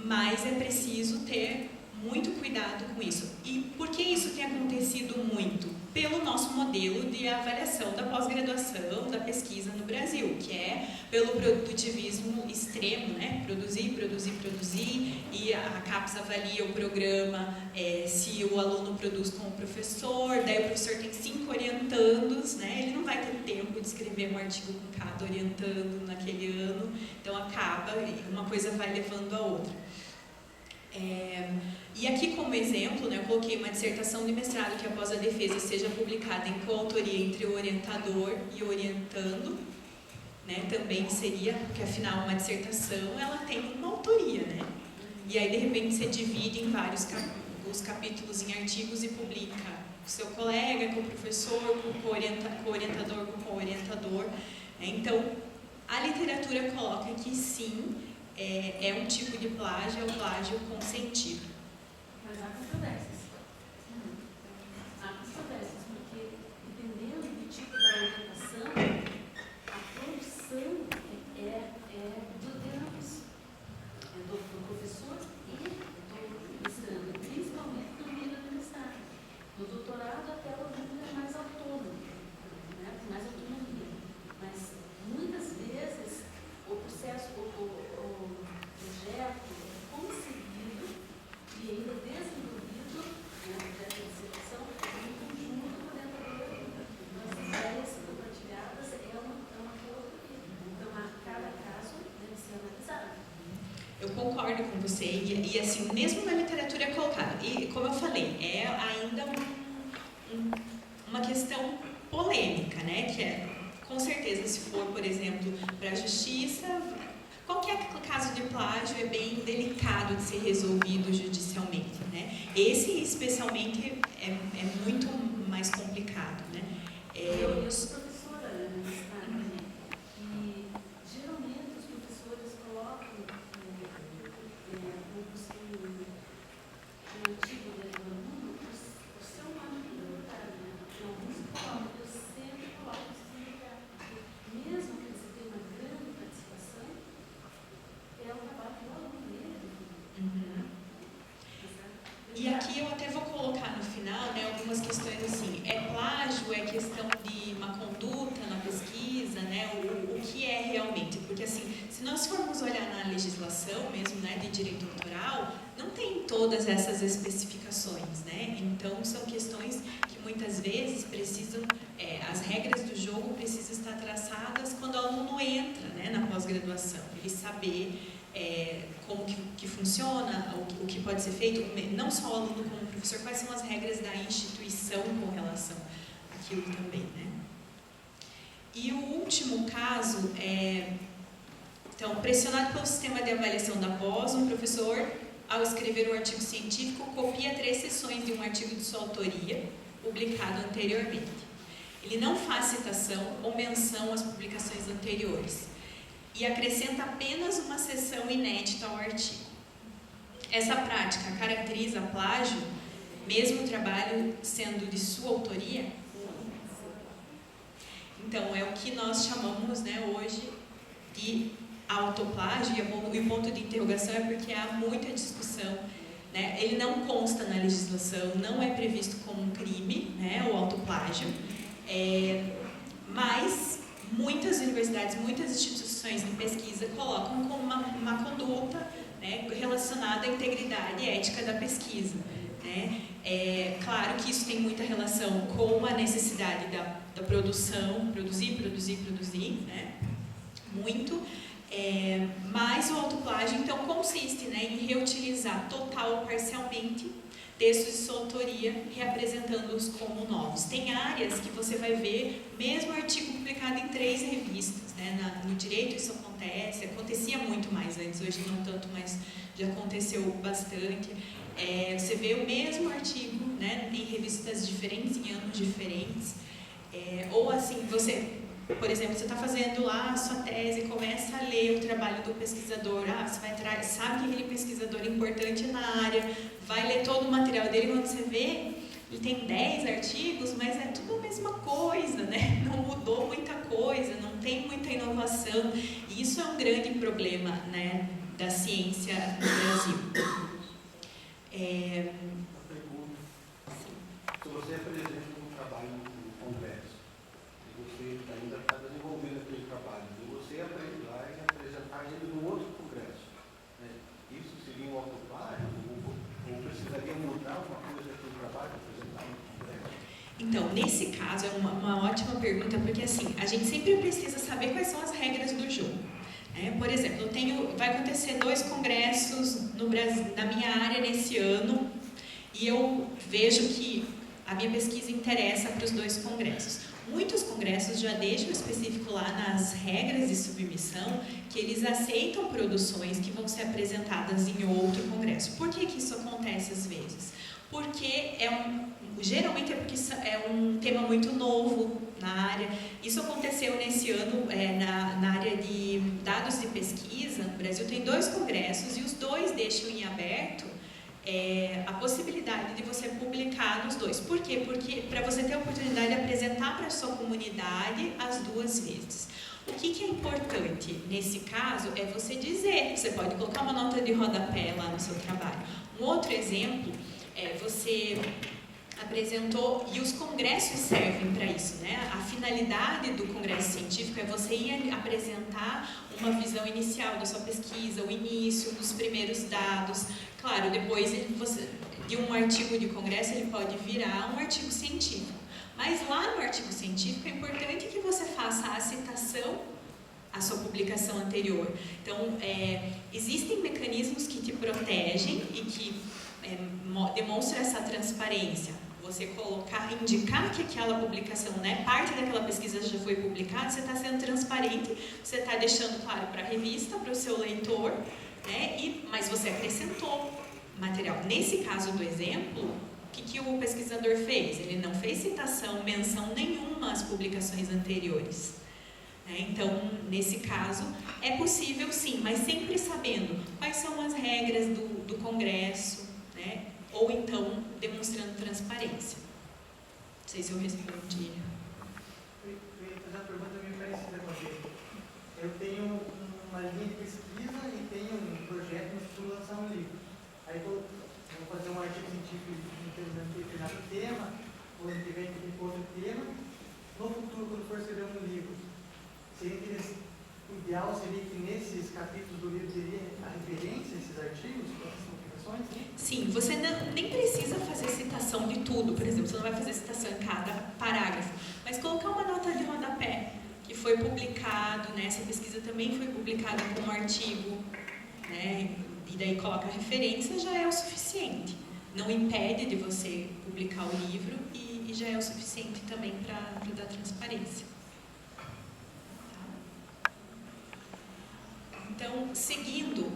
mas é preciso ter muito cuidado com isso. E por que isso tem acontecido muito? pelo nosso modelo de avaliação da pós-graduação, da pesquisa no Brasil, que é pelo produtivismo extremo, né? Produzir, produzir, produzir, e a CAPES avalia o programa se o aluno produz com o professor, daí o professor tem 5 orientandos, né? Ele não vai ter tempo de escrever um artigo com cada orientando naquele ano, então acaba, uma coisa vai levando a outra. E aqui como exemplo, né, eu coloquei uma dissertação de mestrado que após a defesa seja publicada em coautoria entre o orientador e o orientando, né, também seria, porque afinal uma dissertação ela tem uma autoria, né? E aí de repente você divide em vários os capítulos em artigos e publica com o seu colega, com o professor, com o orientador, com o co-orientador. Então a literatura coloca que sim, é um tipo de plágio, é o plágio consentido. Mas há controvérsias. Há controvérsias, porque dependendo do tipo da orientação, a produção de ambos. É do professor e do mestrando, principalmente no nível do mestrado. No doutorado, até o aluno é mais autônomo, né? Tem mais autonomia. Mas, muitas vezes, o processo, o projeto é concebido e ainda desenvolvido, né, o projeto de dissertação, em conjunto com o orientador. Então, as ideias compartilhadas é uma coautoria. Então, cada caso deve ser analisado. Eu concordo com você, e assim, mesmo na literatura é colocado, e como eu falei, é ainda uma questão polêmica, né, que é, com certeza, se for, por exemplo, para a justiça, qualquer caso de plágio é bem delicado de ser resolvido judicialmente, né, esse especialmente é muito mais complicado, né. Eu sou professora, né, no mestrado, né, e geralmente os professores colocam um artigo do aluno o seu nome do doutorado, né? Então, alguns colocam, eu sempre coloco isso no lugar, porque mesmo que você tenha uma grande participação, é o trabalho do aluno mesmo. Uhum. E aqui eu até vou colocar no final, né, algumas questões assim, plágio, é questão de uma conduta na pesquisa, né, o que é realmente, porque assim, se nós formos olhar na legislação mesmo, né, de direito autoral, não tem todas essas especificações, né, então são questões que muitas vezes precisam, as regras do jogo precisam estar traçadas quando o aluno entra, né, na pós-graduação, ele saber como que funciona, o que pode ser feito, não só o aluno como o professor, quais são as regras da instituição com relação àquilo também, né? E o último caso então, pressionado pelo sistema de avaliação da pós, um professor, ao escrever um artigo científico, copia 3 seções de um artigo de sua autoria, publicado anteriormente. Ele não faz citação ou menção às publicações anteriores e acrescenta apenas uma seção inédita ao artigo. Essa prática caracteriza plágio, mesmo o trabalho sendo de sua autoria? Então, é o que nós chamamos, né, hoje de autoplágio, e o ponto de interrogação é porque há muita discussão, né? Ele não consta na legislação, não é previsto como um crime, né, o autoplágio, mas muitas universidades, muitas instituições de pesquisa colocam como uma conduta, né, relacionada à integridade ética da pesquisa, né? Claro que isso tem muita relação com a necessidade da produção, produzir, né? Muito, mas o autoplágio então consiste, né, em reutilizar total ou parcialmente textos de sua autoria, reapresentando-os como novos. Tem áreas que você vai ver mesmo artigo publicado em 3 revistas, né? No direito isso acontecia muito mais antes, hoje não tanto, mas já aconteceu bastante. Você vê o mesmo artigo, né, em revistas diferentes, em anos diferentes, ou assim, por exemplo, você está fazendo lá a sua tese e começa a ler o trabalho do pesquisador, você sabe que aquele pesquisador é importante na área, vai ler todo o material dele, quando você vê, ele tem 10 artigos, mas é tudo a mesma coisa, né? Não mudou muita coisa, não tem muita inovação, e isso é um grande problema, né, da ciência no Brasil. Se você apresenta um trabalho trabalho no congresso. E você ainda está desenvolvendo aquele trabalho. E você aprende lá e apresentar ele no outro congresso. Né? Isso seria um autoplágio? Ou precisaria mudar uma coisa daquele trabalho para apresentar no congresso? Então, nesse caso, é uma ótima pergunta, porque assim, a gente sempre precisa saber quais são as regras do jogo. Por exemplo, vai acontecer 2 congressos no Brasil, na minha área nesse ano, e eu vejo que a minha pesquisa interessa para os 2 congressos. Muitos congressos já deixam específico lá nas regras de submissão que eles aceitam produções que vão ser apresentadas em outro congresso. Por que isso acontece às vezes? Porque geralmente é porque é um tema muito novo na área. Isso aconteceu nesse ano na área de dados de pesquisa. No Brasil tem 2 congressos e os 2 deixam em aberto a possibilidade de você publicar nos 2. Por quê? Porque para você ter a oportunidade de apresentar para a sua comunidade as 2 vezes. O que é importante nesse caso é você dizer, você pode colocar uma nota de rodapé lá no seu trabalho. Um outro exemplo você apresentou, e os congressos servem para isso, né? A finalidade do congresso científico é você ir apresentar uma visão inicial da sua pesquisa, o início, os primeiros dados. Claro, depois de um artigo de congresso ele pode virar um artigo científico. Mas lá no artigo científico é importante que você faça a citação à sua publicação anterior. Então, existem mecanismos que te protegem e que demonstram essa transparência. Você indicar que aquela publicação, parte daquela pesquisa já foi publicada, você está sendo transparente, você está deixando claro para a revista, para o seu leitor, mas você acrescentou material. Nesse caso do exemplo, o que o pesquisador fez? Ele não fez citação, menção nenhuma às publicações anteriores. Então, nesse caso, é possível sim, mas sempre sabendo quais são as regras do congresso, ou então demonstrando transparência. Não sei se eu respondi. Eu ia fazer uma pergunta meio parecida com a dele. Eu tenho uma linha de pesquisa e tenho um projeto de lançar um livro. Aí vou fazer um artigo científico em determinado tema, ou em outro tema. No futuro, quando for escrever um livro, o ideal seria que nesses capítulos do livro teria a referência a esses artigos, essas publicações? Sim, você nem precisa fazer citação de tudo, por exemplo, você não vai fazer citação em cada parágrafo, mas colocar uma nota de rodapé, que foi publicado, essa pesquisa também foi publicada como artigo, e daí coloca a referência, já é o suficiente. Não impede de você publicar o livro e já é o suficiente também para dar transparência. Então, seguindo,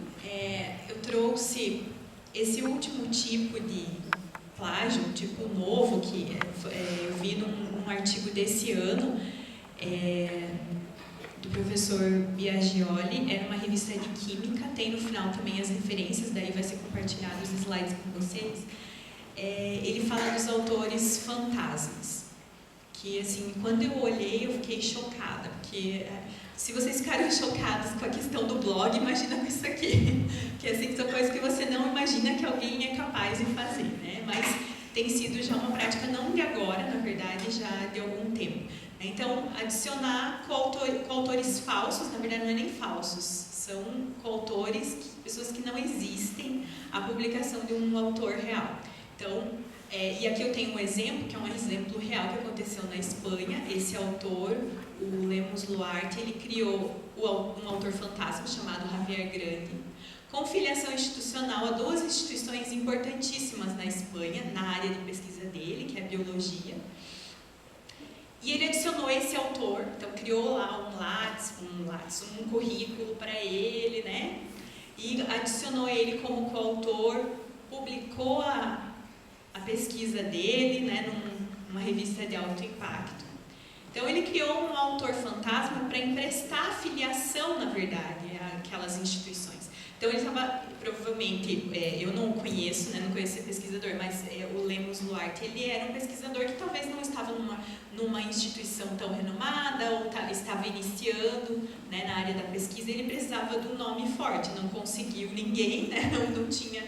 eu trouxe esse último tipo de plágio, um tipo novo, que eu vi num artigo desse ano, do professor Biagioli, era uma revista de química, tem no final também as referências, daí vai ser compartilhado os slides com vocês. Ele fala dos autores fantasmas, que assim, quando eu olhei eu fiquei chocada, porque se vocês ficaram chocados com a questão do blog, imagina com isso aqui, que assim, são coisas que você não imagina que alguém é capaz de fazer, mas tem sido já uma prática não de agora, na verdade, já de algum tempo. Então, adicionar coautores falsos, na verdade não é nem falsos, são coautores, pessoas que não existem, a publicação de um autor real. Então, e aqui eu tenho um exemplo, que é um exemplo real que aconteceu na Espanha. Esse autor, o Lemus Luarte, ele criou um autor fantasma chamado Javier Grande, com filiação institucional a 2 instituições importantíssimas na Espanha, na área de pesquisa dele, que é a biologia. E ele adicionou esse autor, então criou lá um currículo para ele, e adicionou ele como coautor, publicou a pesquisa dele, numa revista de alto impacto. Então, ele criou um autor fantasma para emprestar filiação, na verdade, àquelas instituições. Então, ele estava, provavelmente, eu não o conheço, não conheço esse pesquisador, mas o Lemus Luarte, ele era um pesquisador que talvez não estava numa instituição tão renomada, ou estava iniciando na área da pesquisa, ele precisava de um nome forte, não conseguiu ninguém, não tinha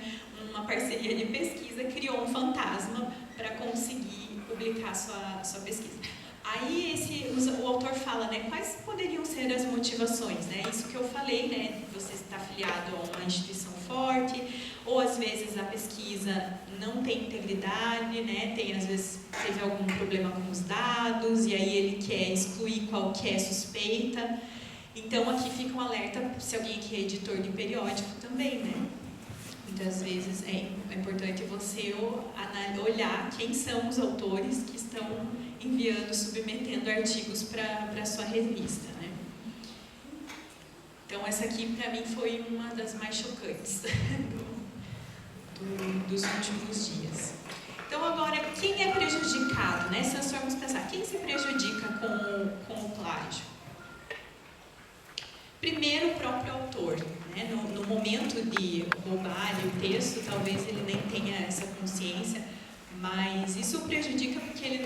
uma parceria de pesquisa, criou um fantasma para conseguir publicar a sua pesquisa. Aí o autor fala, né, quais poderiam ser as motivações, né? Isso que eu falei, né, você está afiliado a uma instituição forte, ou às vezes a pesquisa não tem integridade, né, às vezes teve algum problema com os dados, e aí ele quer excluir qualquer suspeita. Então aqui fica um alerta se alguém aqui é editor de periódico também, né? Muitas vezes é importante você olhar quem são os autores que estão enviando, submetendo artigos para a sua revista, né? Então essa aqui para mim foi uma das mais chocantes dos últimos dias. Então agora, quem é prejudicado, né? Se nós formos pensar, quem se prejudica com o plágio? Primeiro, o próprio autor, né? No momento de roubar o texto, talvez ele nem tenha essa consciência, mas isso o prejudica porque ele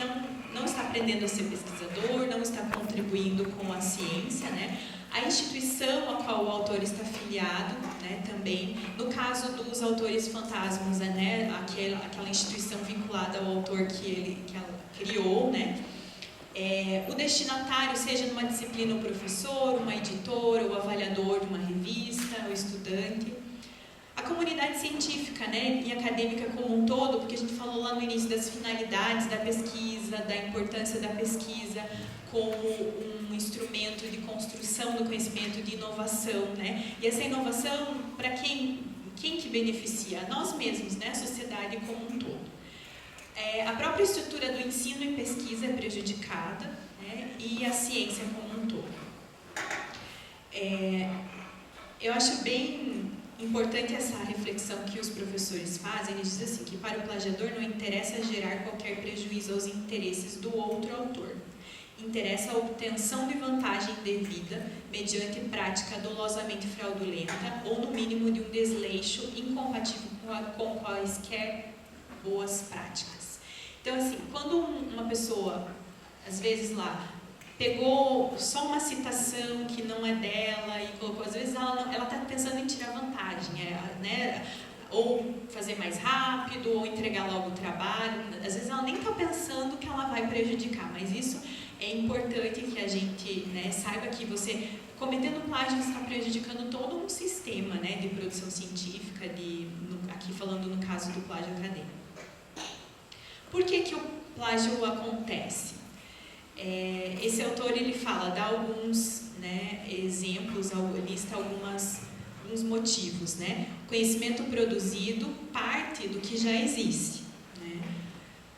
não está aprendendo a ser pesquisador, não está contribuindo com a ciência, né? A instituição a qual o autor está afiliado, né, também, no caso dos autores fantasmas, né, aquela instituição vinculada ao autor que ela criou, né? O destinatário, seja numa disciplina o professor, uma editora, o avaliador de uma revista, o estudante. A comunidade científica, né, e acadêmica como um todo, porque a gente falou lá no início das finalidades da pesquisa, da importância da pesquisa como um instrumento de construção do conhecimento, de inovação, né? E essa inovação, para quem que beneficia? A nós mesmos, né, a sociedade como um todo. A própria estrutura do ensino e pesquisa é prejudicada, né, e a ciência como um todo. Eu acho bem importante essa reflexão que os professores fazem. Eles dizem assim, que para o plagiador não interessa gerar qualquer prejuízo aos interesses do outro autor. Interessa a obtenção de vantagem devida mediante prática dolosamente fraudulenta ou, no mínimo, de um desleixo incompatível com quaisquer boas práticas. Então, assim, quando uma pessoa, às vezes lá, pegou só uma citação que não é dela e colocou, às vezes ela está pensando em tirar vantagem, né? Ou fazer mais rápido, ou entregar logo o trabalho. Às vezes ela nem está pensando que ela vai prejudicar, mas isso é importante que a gente, né, saiba que você, cometendo plágio, está prejudicando todo um sistema, né, de produção científica, aqui falando no caso do plágio acadêmico. Por que o plágio acontece? Esse autor, ele fala, dá alguns, né, exemplos, lista alguns motivos, né? Conhecimento produzido parte do que já existe, né?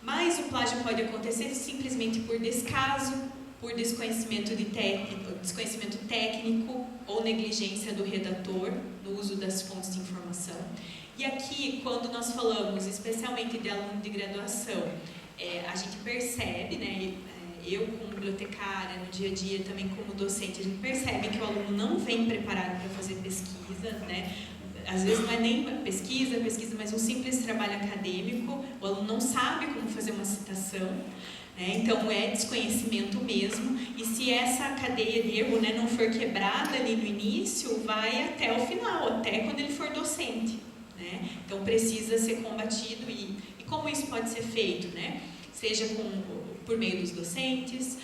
Mas o plágio pode acontecer simplesmente por descaso, por desconhecimento técnico ou negligência do redator no uso das fontes de informação. E aqui, quando nós falamos especialmente de aluno de graduação, a gente percebe, né, eu como bibliotecária, no dia a dia também como docente, a gente percebe que o aluno não vem preparado para fazer pesquisa, né? Às vezes não é nem pesquisa, mas um simples trabalho acadêmico, o aluno não sabe como fazer uma citação, né? Então é desconhecimento mesmo, e se essa cadeia de erro, né, não for quebrada ali no início, vai até o final, até quando ele for docente, né? Então precisa ser combatido, e como isso pode ser feito, né? Seja por meio dos docentes,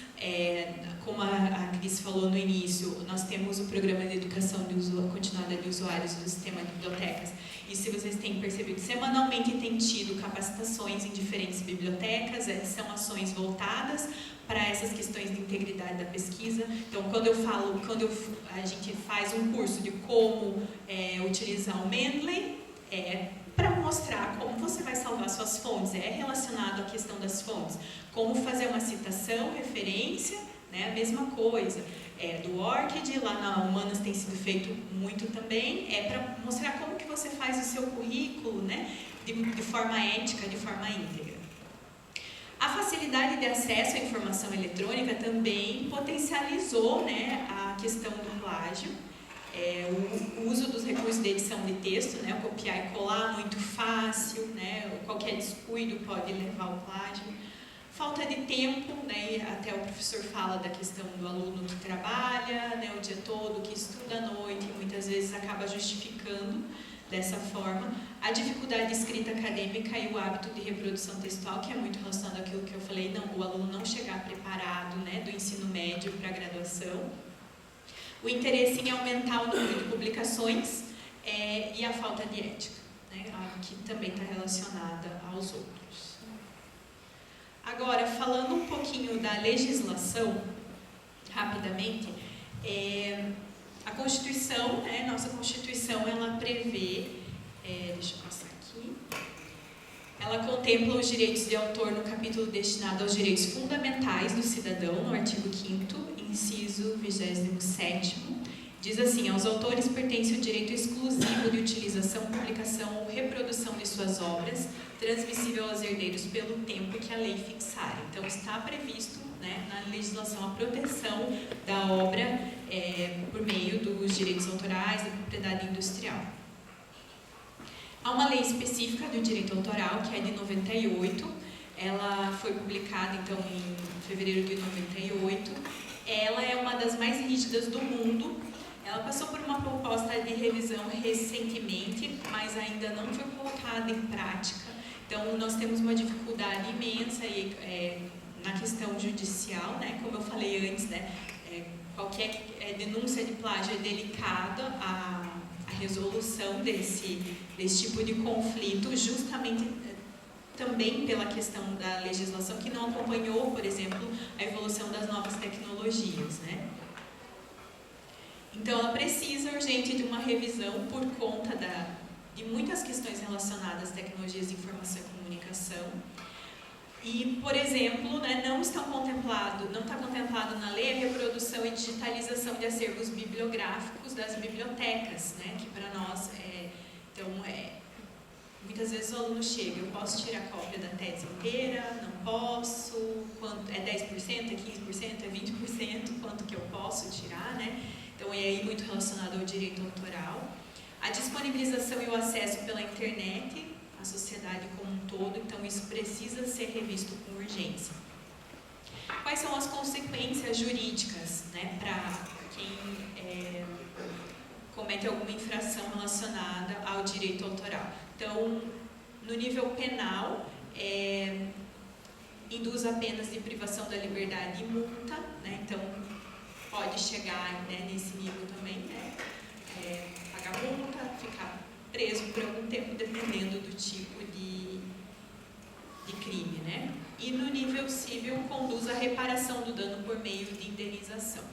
como a Cris falou no início, nós temos o programa de educação continuada de usuários do sistema de bibliotecas, e se vocês têm percebido, semanalmente tem tido capacitações em diferentes bibliotecas, são ações voltadas para essas questões de integridade da pesquisa. Então, quando a gente faz um curso de como utilizar o Mendeley, para mostrar como você vai salvar suas fontes, relacionado à questão das fontes. Como fazer uma citação, referência, né, a mesma coisa. Do ORCID, lá na Humanas tem sido feito muito também, para mostrar como que você faz o seu currículo, né, de forma ética, de forma íntegra. A facilidade de acesso à informação eletrônica também potencializou, né, a questão do plágio. O uso dos recursos de edição de texto, né, copiar e colar muito fácil, né, qualquer descuido pode levar ao plágio. Falta de tempo, né, até o professor fala da questão do aluno que trabalha, né, o dia todo, que estuda à noite, muitas vezes acaba justificando dessa forma. A dificuldade de escrita acadêmica e o hábito de reprodução textual, que é muito relacionado àquilo que eu falei, o aluno não chegar preparado, né, do ensino médio para a graduação. O interesse em aumentar o número de publicações e a falta de ética, né, que também está relacionada aos outros. Agora, falando um pouquinho da legislação, rapidamente, a Constituição, nossa Constituição, ela prevê, deixa eu passar aqui, ela contempla os direitos de autor no capítulo destinado aos direitos fundamentais do cidadão, no artigo 5º, inciso 27º, diz assim: aos autores pertence o direito exclusivo de utilização, publicação ou reprodução de suas obras, transmissível aos herdeiros pelo tempo que a lei fixar. Então, está previsto, né, na legislação a proteção da obra por meio dos direitos autorais, da propriedade industrial. Há uma lei específica do direito autoral, que é de 98, ela foi publicada, então, em fevereiro de 98. Ela é uma das mais rígidas do mundo. Ela passou por uma proposta de revisão recentemente, mas ainda não foi colocada em prática. Então, nós temos uma dificuldade imensa na questão judicial, né? Como eu falei antes, né? Qualquer denúncia de plágio é delicada, a resolução desse tipo de conflito, justamente também pela questão da legislação que não acompanhou, por exemplo, a evolução das novas tecnologias, né? Então, ela precisa urgente de uma revisão por conta de muitas questões relacionadas às tecnologias de informação e comunicação. E, por exemplo, né, não está contemplado na lei a reprodução e digitalização de acervos bibliográficos das bibliotecas, né, que para nós muitas vezes o aluno chega, eu posso tirar cópia da tese inteira, não posso, quanto, é 10%, é 15%, é 20%, quanto que eu posso tirar, né? Então, é aí muito relacionado ao direito autoral. A disponibilização e o acesso pela internet, a sociedade como um todo, então isso precisa ser revisto com urgência. Quais são as consequências jurídicas, né, para quem comete alguma infração relacionada ao direito autoral? Então, no nível penal, induz a penas de privação da liberdade e multa, né? Então, pode chegar, né, nesse nível também, né? Pagar multa, ficar preso por algum tempo, dependendo do tipo de crime, né? E no nível civil, conduz à reparação do dano por meio de indenização.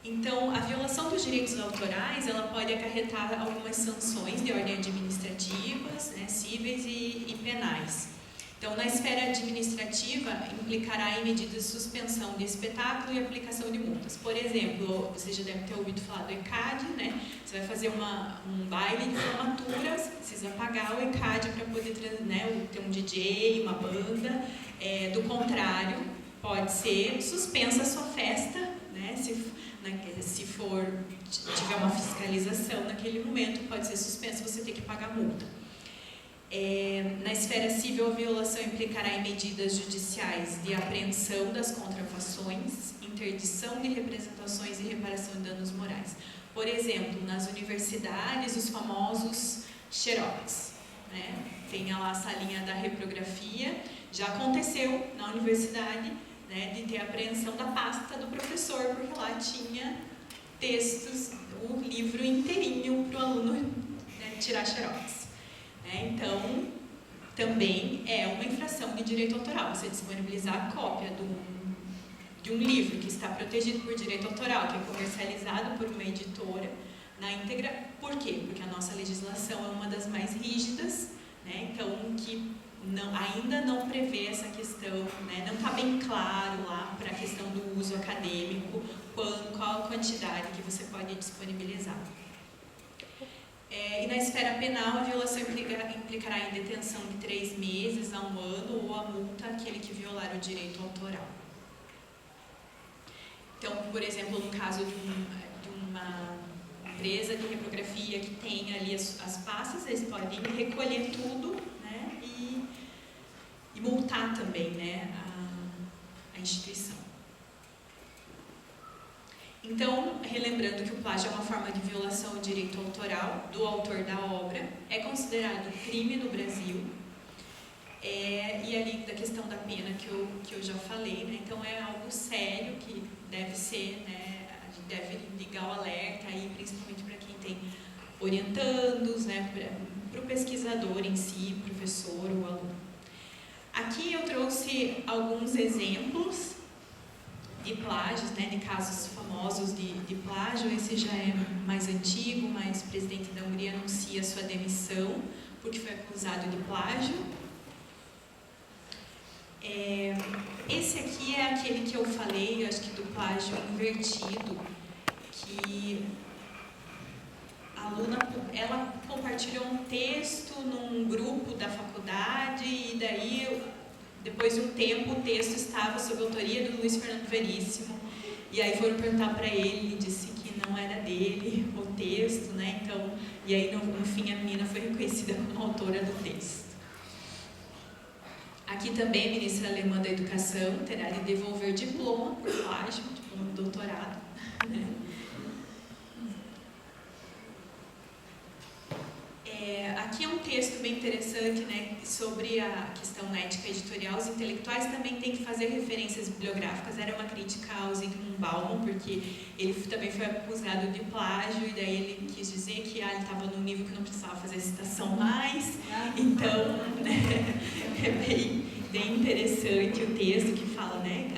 Então, a violação dos direitos autorais, ela pode acarretar algumas sanções de ordem administrativas, né, cíveis e penais. Então, na esfera administrativa, implicará em medidas de suspensão de espetáculo e aplicação de multas. Por exemplo, você já deve ter ouvido falar do ECAD, né? Você vai fazer um baile de formatura, você precisa pagar o ECAD para poder, né, ter um DJ, uma banda. Do contrário, pode ser suspensa a sua festa, né? Se tiver uma fiscalização naquele momento, pode ser suspensa, você tem que pagar multa. Na esfera civil, a violação implicará em medidas judiciais de apreensão das contrafações, interdição de representações e reparação de danos morais. Por exemplo, nas universidades, os famosos xerox, né? Tem lá a salinha da reprografia. Já aconteceu na universidade, né, de ter apreensão da pasta do professor, porque lá tinha textos, o livro inteirinho para o aluno, né, tirar xerox. Então, também é uma infração de direito autoral, você disponibilizar a cópia de um livro que está protegido por direito autoral, que é comercializado por uma editora na íntegra. Por quê? Porque a nossa legislação é uma das mais rígidas, né? Então, que ainda não prevê essa questão, né? Não está bem claro lá para a questão do uso acadêmico, qual a quantidade que você pode disponibilizar. E na esfera penal, a violação implicará em detenção de 3 meses a 1 ano ou a multa àquele que violar o direito autoral. Então, por exemplo, no caso de uma empresa de reprografia que tem ali as pastas, eles podem recolher tudo, né, e multar também, né, a instituição. Então, relembrando que o plágio é uma forma de violação do direito autoral do autor da obra, é considerado crime no Brasil, e ali da questão da pena que eu já falei, né? Então é algo sério que deve ser, né? A gente deve ligar o alerta aí, principalmente para quem tem orientandos, né? Para o pesquisador em si, professor ou aluno. Aqui eu trouxe alguns exemplos de plágios, né, de casos famosos de plágio. Esse já é mais antigo, mas o presidente da Hungria anuncia sua demissão porque foi acusado de plágio. Esse aqui é aquele que eu falei, eu acho que do plágio invertido, que a aluna, ela compartilhou um texto num grupo da faculdade e daí, depois de um tempo, o texto estava sob a autoria do Luiz Fernando Veríssimo, e aí foram perguntar para ele disse que não era dele o texto, né? Então, e aí no fim a menina foi reconhecida como autora do texto. Aqui também a ministra alemã da Educação terá de devolver diploma por plágio, diploma de doutorado, né? Aqui é um texto bem interessante, né, sobre a questão ética editorial. Os intelectuais também têm que fazer referências bibliográficas. Era uma crítica ao Zygmunt Bauman, porque ele também foi acusado de plágio, e daí ele quis dizer que ele estava num nível que não precisava fazer citação mais. Então, né, é bem interessante o texto que fala, né,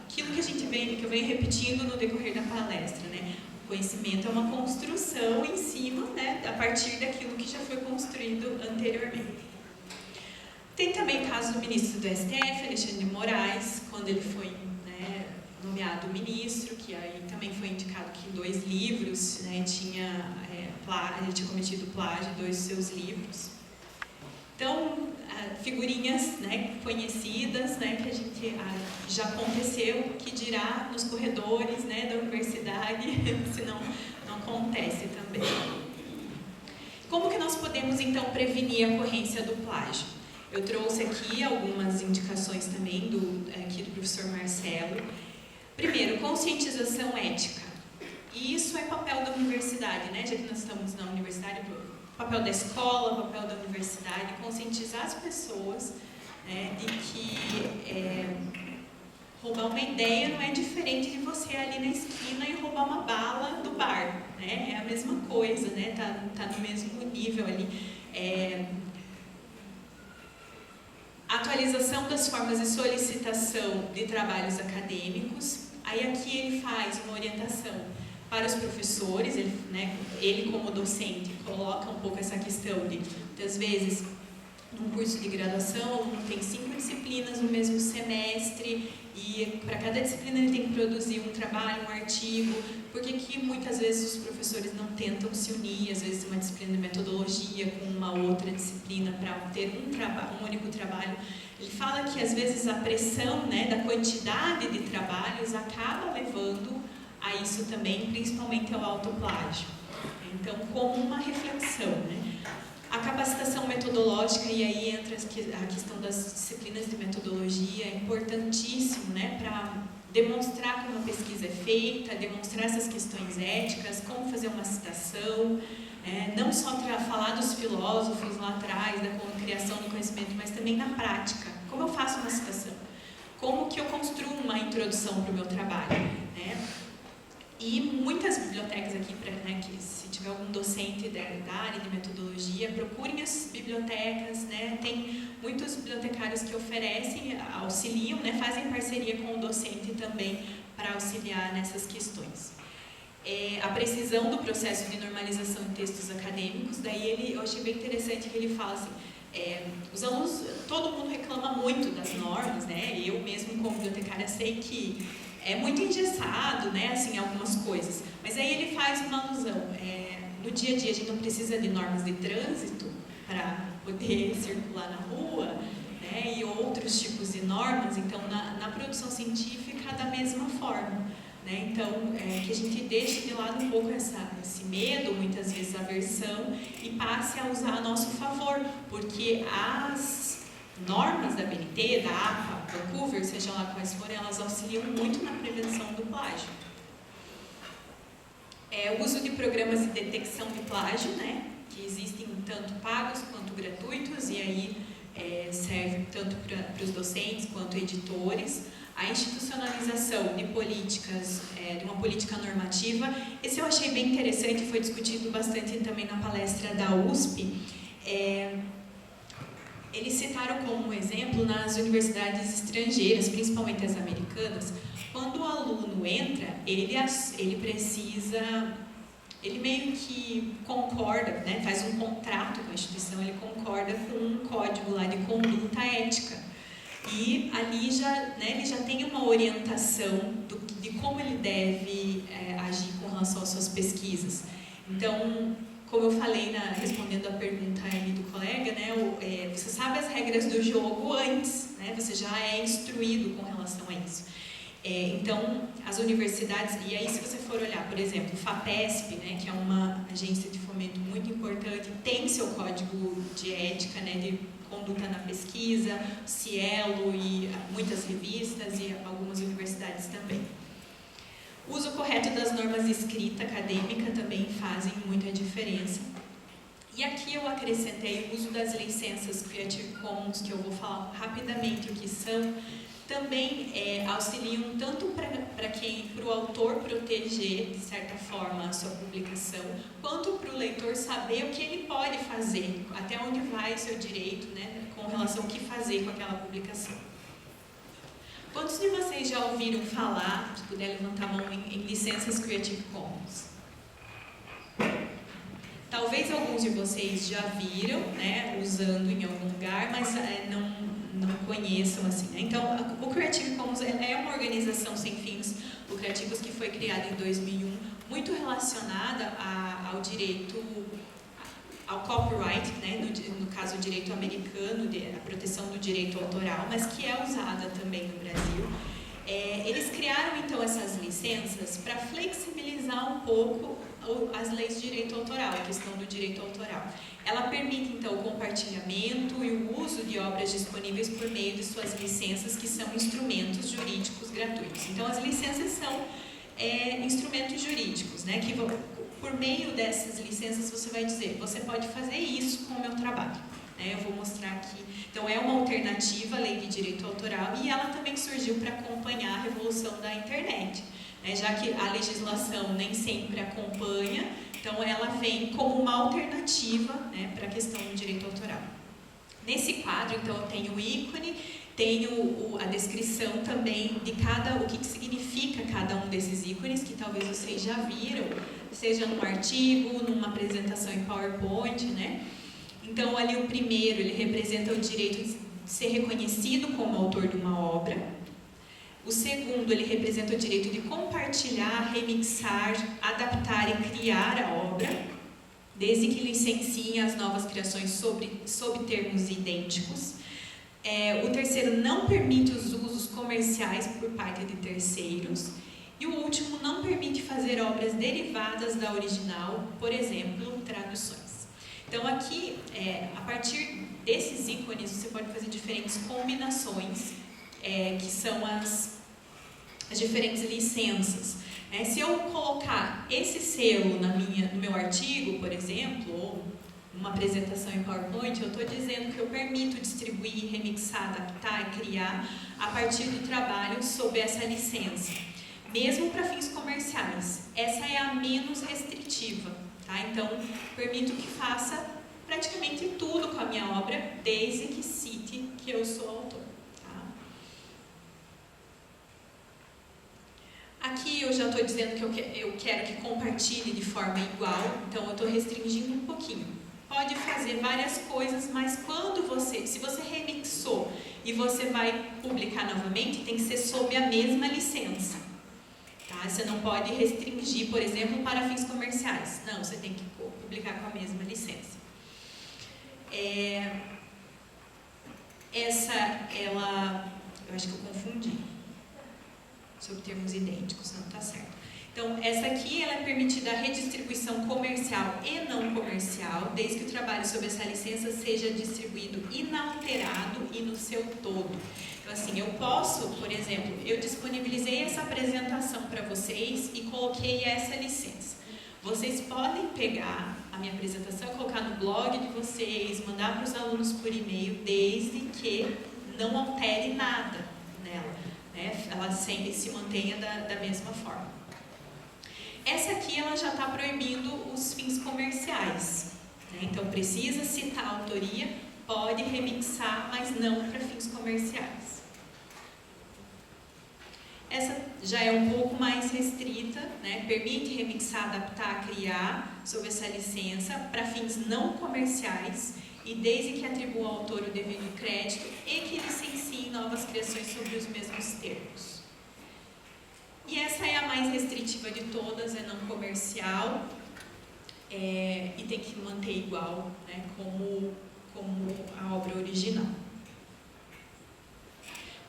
aquilo que eu venho repetindo no decorrer da palestra, né? Conhecimento é uma construção em cima, né, a partir daquilo que já foi construído anteriormente. Tem também o caso do ministro do STF, Alexandre de Moraes, quando ele foi, né, nomeado ministro, que aí também foi indicado que em 2 livros, né, ele tinha cometido plágio em 2 de seus livros. Então, figurinhas, né, conhecidas, né, que a gente já aconteceu, que dirá nos corredores, né, da universidade, se não acontece também. Como que nós podemos, então, prevenir a ocorrência do plágio? Eu trouxe aqui algumas indicações também aqui do professor Marcelo. Primeiro, conscientização ética. E isso é papel da universidade, né, já que nós estamos na universidade, papel da escola, papel da universidade, conscientizar as pessoas, né, de que roubar uma ideia não é diferente de você ali na esquina e roubar uma bala do bar, né? É a mesma coisa, né? Tá no mesmo nível ali. Atualização das formas de solicitação de trabalhos acadêmicos. Aí aqui ele faz uma orientação para os professores, ele como docente coloca um pouco essa questão de, muitas vezes, num curso de graduação, o aluno tem 5 disciplinas no mesmo semestre e para cada disciplina ele tem que produzir um trabalho, um artigo. Por que muitas vezes os professores não tentam se unir, às vezes uma disciplina de metodologia com uma outra disciplina para ter um único trabalho? Ele fala que às vezes a pressão, né, da quantidade de trabalhos acaba levando a isso também, principalmente ao autoplágio. Então, como uma reflexão, né? A capacitação metodológica, e aí entra a questão das disciplinas de metodologia, é importantíssimo, né, para demonstrar como a pesquisa é feita, demonstrar essas questões éticas, como fazer uma citação, não só falar dos filósofos lá atrás, da criação do conhecimento, mas também na prática. Como eu faço uma citação? Como que eu construo uma introdução para o meu trabalho, né? E muitas bibliotecas aqui, né, que se tiver algum docente da área de metodologia, procurem as bibliotecas, né? Tem muitos bibliotecários que oferecem, auxiliam, né, fazem parceria com o docente também para auxiliar nessas questões. A precisão do processo de normalização em textos acadêmicos, daí eu achei bem interessante que ele fala assim, os alunos, todo mundo reclama muito das normas, né? Eu mesmo como bibliotecária sei que é muito engessado, né, assim, algumas coisas. Mas aí ele faz uma alusão. No dia a dia a gente não precisa de normas de trânsito para poder circular na rua, né, e outros tipos de normas. Então, na produção científica, da mesma forma, né? Então, que a gente deixe de lado um pouco esse medo, muitas vezes aversão, e passe a usar a nosso favor, porque as normas da BNT, da APA, Vancouver, sejam lá quais forem, elas auxiliam muito na prevenção do plágio. O uso de programas de detecção de plágio, né, que existem tanto pagos quanto gratuitos, e aí serve tanto para os docentes quanto editores. A institucionalização de políticas, de uma política normativa. Esse eu achei bem interessante, foi discutido bastante também na palestra da USP. Eles citaram como exemplo nas universidades estrangeiras, principalmente as americanas, quando o aluno entra, ele precisa, ele meio que concorda, né, faz um contrato com a instituição, ele concorda com um código lá de conduta ética. E ali ele já tem uma orientação de como ele deve agir com relação às suas pesquisas. Então, como eu falei respondendo a pergunta ali do colega, né, você sabe as regras do jogo antes, né, você já é instruído com relação a isso. Então, as universidades, e aí se você for olhar, por exemplo, o FAPESP, né, que é uma agência de fomento muito importante, tem seu código de ética, né, de conduta na pesquisa, Cielo e muitas revistas e algumas universidades também. O uso correto das normas de escrita acadêmica também fazem muita diferença. E aqui eu acrescentei o uso das licenças Creative Commons, que eu vou falar rapidamente o que são, também auxiliam tanto para o autor proteger, de certa forma, a sua publicação, quanto para o leitor saber o que ele pode fazer, até onde vai o seu direito, né, com relação ao que fazer com aquela publicação. Quantos de vocês já ouviram falar, se puder levantar a mão, em licenças Creative Commons? Talvez alguns de vocês já viram, né, usando em algum lugar, mas não conheçam assim, né? Então, o Creative Commons é uma organização sem fins lucrativos que foi criada em 2001, muito relacionada ao direito, ao copyright, né? No caso o direito americano, a proteção do direito autoral, mas que é usada também no Brasil. Eles criaram então essas licenças para flexibilizar um pouco as leis de direito autoral, a questão do direito autoral. Ela permite então o compartilhamento e o uso de obras disponíveis por meio de suas licenças, que são instrumentos jurídicos gratuitos. Então as licenças são instrumentos jurídicos, né, que por meio dessas licenças você vai dizer, você pode fazer isso com o meu trabalho. Eu vou mostrar aqui. Então, é uma alternativa à lei de direito autoral e ela também surgiu para acompanhar a revolução da internet, né? Já que a legislação nem sempre acompanha, então ela vem como uma alternativa, né, para a questão do direito autoral. Nesse quadro, então, eu tenho o ícone, tenho a descrição também de o que significa cada um desses ícones, que talvez vocês já viram, seja num artigo, numa apresentação em PowerPoint, né? Então, ali o primeiro, ele representa o direito de ser reconhecido como autor de uma obra. O segundo, ele representa o direito de compartilhar, remixar, adaptar e criar a obra, desde que licenciem as novas criações sob termos idênticos. O terceiro, não permite os usos comerciais por parte de terceiros. E o último, não permite fazer obras derivadas da original, por exemplo, traduções. Então, aqui, a partir desses ícones, você pode fazer diferentes combinações, que são as diferentes licenças. Se eu colocar esse selo no meu artigo, por exemplo, ou numa apresentação em PowerPoint, eu estou dizendo que eu permito distribuir, remixar, adaptar e criar a partir do trabalho sob essa licença, mesmo para fins comerciais. Essa é a menos restritiva. Então, permito que faça praticamente tudo com a minha obra, desde que cite que eu sou autor. Aqui eu já estou dizendo que eu quero que compartilhe de forma igual, então eu estou restringindo um pouquinho. Pode fazer várias coisas, mas se você remixou e você vai publicar novamente, tem que ser sob a mesma licença. Você não pode restringir, por exemplo, para fins comerciais. Não, você tem que publicar com a mesma licença. Eu acho que eu confundi. Sobre termos idênticos, não está certo. Então, essa aqui ela é permitida a redistribuição comercial e não comercial, desde que o trabalho sob essa licença seja distribuído inalterado e no seu todo. Então, assim, eu posso, por exemplo, eu disponibilizei essa apresentação para vocês e coloquei essa licença. Vocês podem pegar a minha apresentação, colocar no blog de vocês, mandar para os alunos por e-mail, desde que não altere nada nela, né? Ela sempre se mantenha da mesma forma. Essa aqui ela já está proibindo os fins comerciais, né? Então precisa citar a autoria, pode remixar, mas não para fins comerciais. Essa já é um pouco mais restrita, né? Permite remixar, adaptar, criar sob essa licença para fins não comerciais e desde que atribua ao autor o devido crédito e que licencie novas criações sobre os mesmos termos. E essa é a mais restritiva de todas, é não comercial e tem que manter igual, né? como a obra original.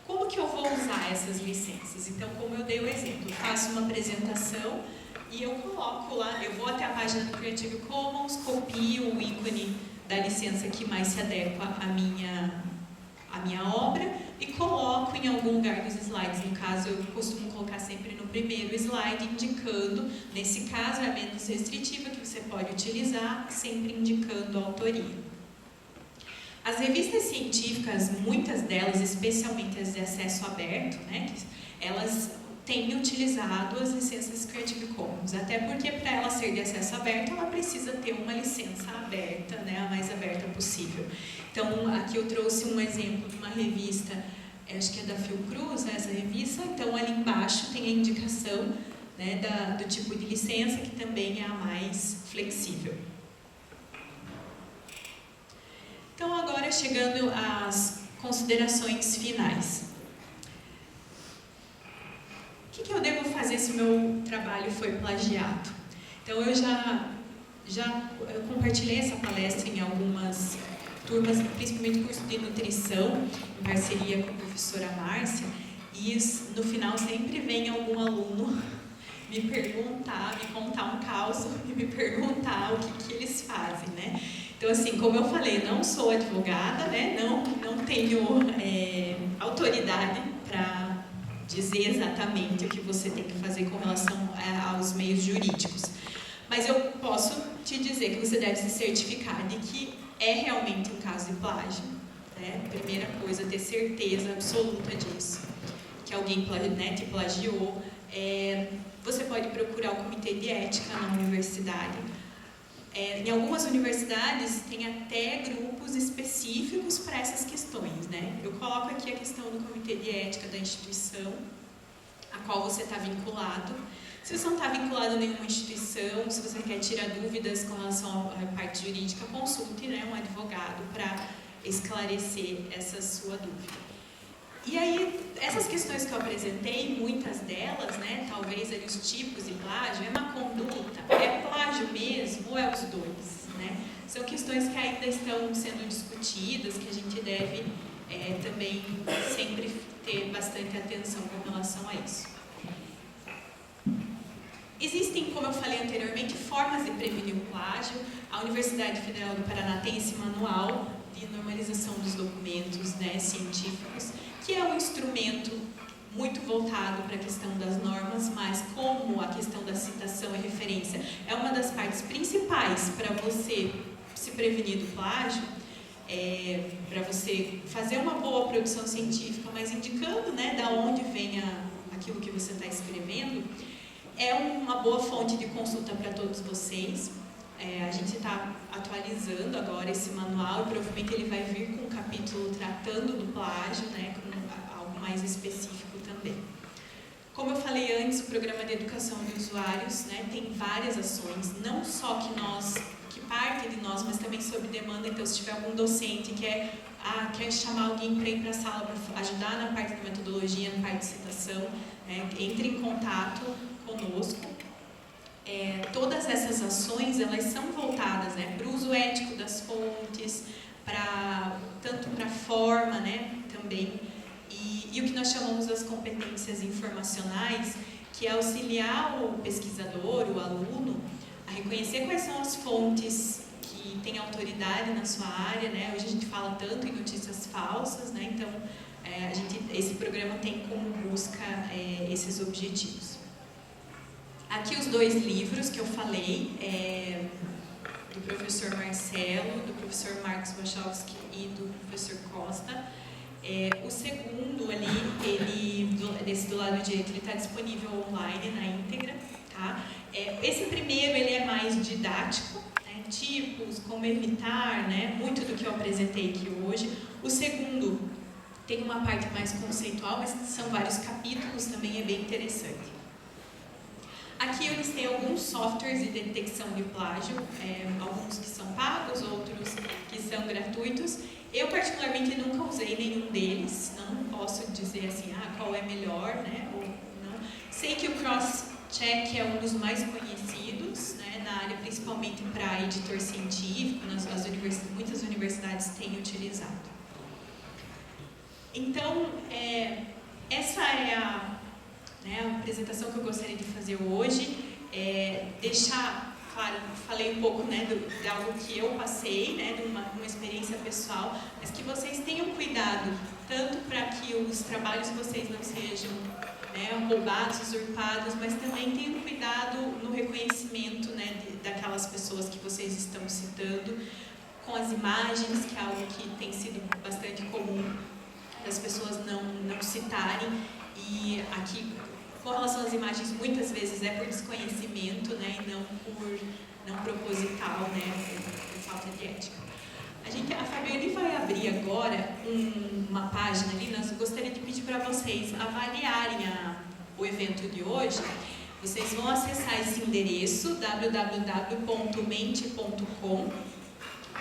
Como que eu vou usar essas licenças? Então, como eu dei o exemplo, eu faço uma apresentação e eu coloco lá, eu vou até a página do Creative Commons, copio o ícone da licença que mais se adequa à minha obra e coloco em algum lugar dos slides. No caso, eu costumo colocar sempre no primeiro slide, indicando, nesse caso é a menos restritiva, que você pode utilizar, sempre indicando a autoria. As revistas científicas, muitas delas, especialmente as de acesso aberto, né, elas têm utilizado as licenças Creative Commons, até porque para ela ser de acesso aberto, ela precisa ter uma licença aberta, né, a mais aberta possível. Então, aqui eu trouxe um exemplo de uma revista, acho que é da Fiocruz, né, essa revista, então ali embaixo tem a indicação, né, do tipo de licença, que também é a mais flexível. Então, agora chegando às considerações finais. O que eu devo fazer se o meu trabalho foi plagiado? Então, eu eu compartilhei essa palestra em algumas turmas, principalmente curso de nutrição, em parceria com a professora Márcia, e no final sempre vem algum aluno me perguntar, me contar um caos e me perguntar o que eles fazem, né? Então, assim, como eu falei, não sou advogada, né? Não tenho autoridade para dizer exatamente o que você tem que fazer com relação aos meios jurídicos. Mas eu posso te dizer que você deve se certificar de que é realmente um caso de plágio, né? Primeira coisa, ter certeza absoluta disso, que alguém, né, te plagiou. Você pode procurar o comitê de ética na universidade. Em algumas universidades tem até grupos específicos para essas questões, né? Eu coloco aqui a questão do comitê de ética da instituição a qual você está vinculado. Se você não está vinculado a nenhuma instituição, se você quer tirar dúvidas com relação à parte jurídica, consulte, né, um advogado para esclarecer essa sua dúvida. E aí, essas questões que eu apresentei, muitas delas, né, talvez ali os tipos de plágio, é má conduta, é plágio mesmo ou é os dois, né? São questões que ainda estão sendo discutidas, que a gente deve também sempre ter bastante atenção com relação a isso. Existem, como eu falei anteriormente, formas de prevenir o plágio. A Universidade Federal do Paraná tem esse manual de normalização dos documentos, né, científicos, que é um instrumento muito voltado para a questão das normas, mas como a questão da citação e referência é uma das partes principais para você se prevenir do plágio, para você fazer uma boa produção científica, mas indicando, né, da onde vem aquilo que você está escrevendo, é uma boa fonte de consulta para todos vocês. A gente está atualizando agora esse manual e provavelmente ele vai vir com um capítulo tratando do plágio, né, com algo mais específico também. Como eu falei antes, o programa de educação de usuários, né, tem várias ações, não só que partem de nós, mas também sob demanda. Então, se tiver algum docente que quer chamar alguém para ir para a sala para ajudar na parte de metodologia, na parte de citação, entre em contato conosco. Todas essas ações, elas são voltadas, né, para o uso ético das fontes, tanto para a forma, né, também, e o que nós chamamos das competências informacionais, que é auxiliar o pesquisador, o aluno, a reconhecer quais são as fontes que têm autoridade na sua área, né? Hoje a gente fala tanto em notícias falsas, né? Então, esse programa tem como busca esses objetivos. Aqui os 2 livros que eu falei, do professor Marcelo, do professor Marcos Wachowski e do professor Costa. O segundo ali, desse do lado direito, ele está disponível online na íntegra. Tá? Esse primeiro ele é mais didático, né? Tipos, como evitar, né? Muito do que eu apresentei aqui hoje. O segundo tem uma parte mais conceitual, mas são vários capítulos, também é bem interessante. Aqui eu listei alguns softwares de detecção de plágio, alguns que são pagos, outros que são gratuitos. Eu particularmente nunca usei nenhum deles, não posso dizer assim, qual é melhor, né? Ou não. Sei que o CrossCheck é um dos mais conhecidos, né, na área, principalmente para editor científico, muitas universidades têm utilizado. Então, essa é a apresentação que eu gostaria de fazer hoje. Deixar claro, falei um pouco, né, de algo que eu passei, né, de uma experiência pessoal, mas que vocês tenham cuidado, tanto para que os trabalhos de vocês não sejam, né, roubados, usurpados, mas também tenham cuidado no reconhecimento, né, daquelas pessoas que vocês estão citando, com as imagens, que é algo que tem sido bastante comum das pessoas não citarem, e aqui, com relação às imagens, muitas vezes é por desconhecimento, né, e não proposital, né, por falta de ética. A Fabiane vai abrir agora uma página ali. Nós gostaria de pedir para vocês avaliarem o evento de hoje. Vocês vão acessar esse endereço, www.mente.com,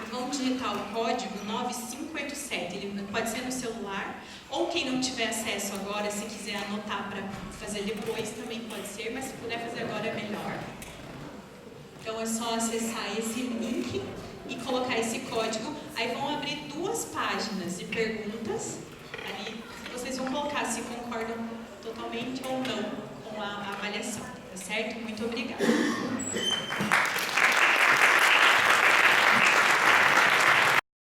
e vão digitar o código 9587. Ele pode ser no celular, ou quem não tiver acesso agora, se quiser anotar para fazer depois, também pode ser, mas se puder fazer agora é melhor. Então é só acessar esse link e colocar esse código. Aí vão abrir 2 páginas de perguntas. Ali vocês vão colocar se concordam totalmente ou não com a avaliação, tá certo? Muito obrigada.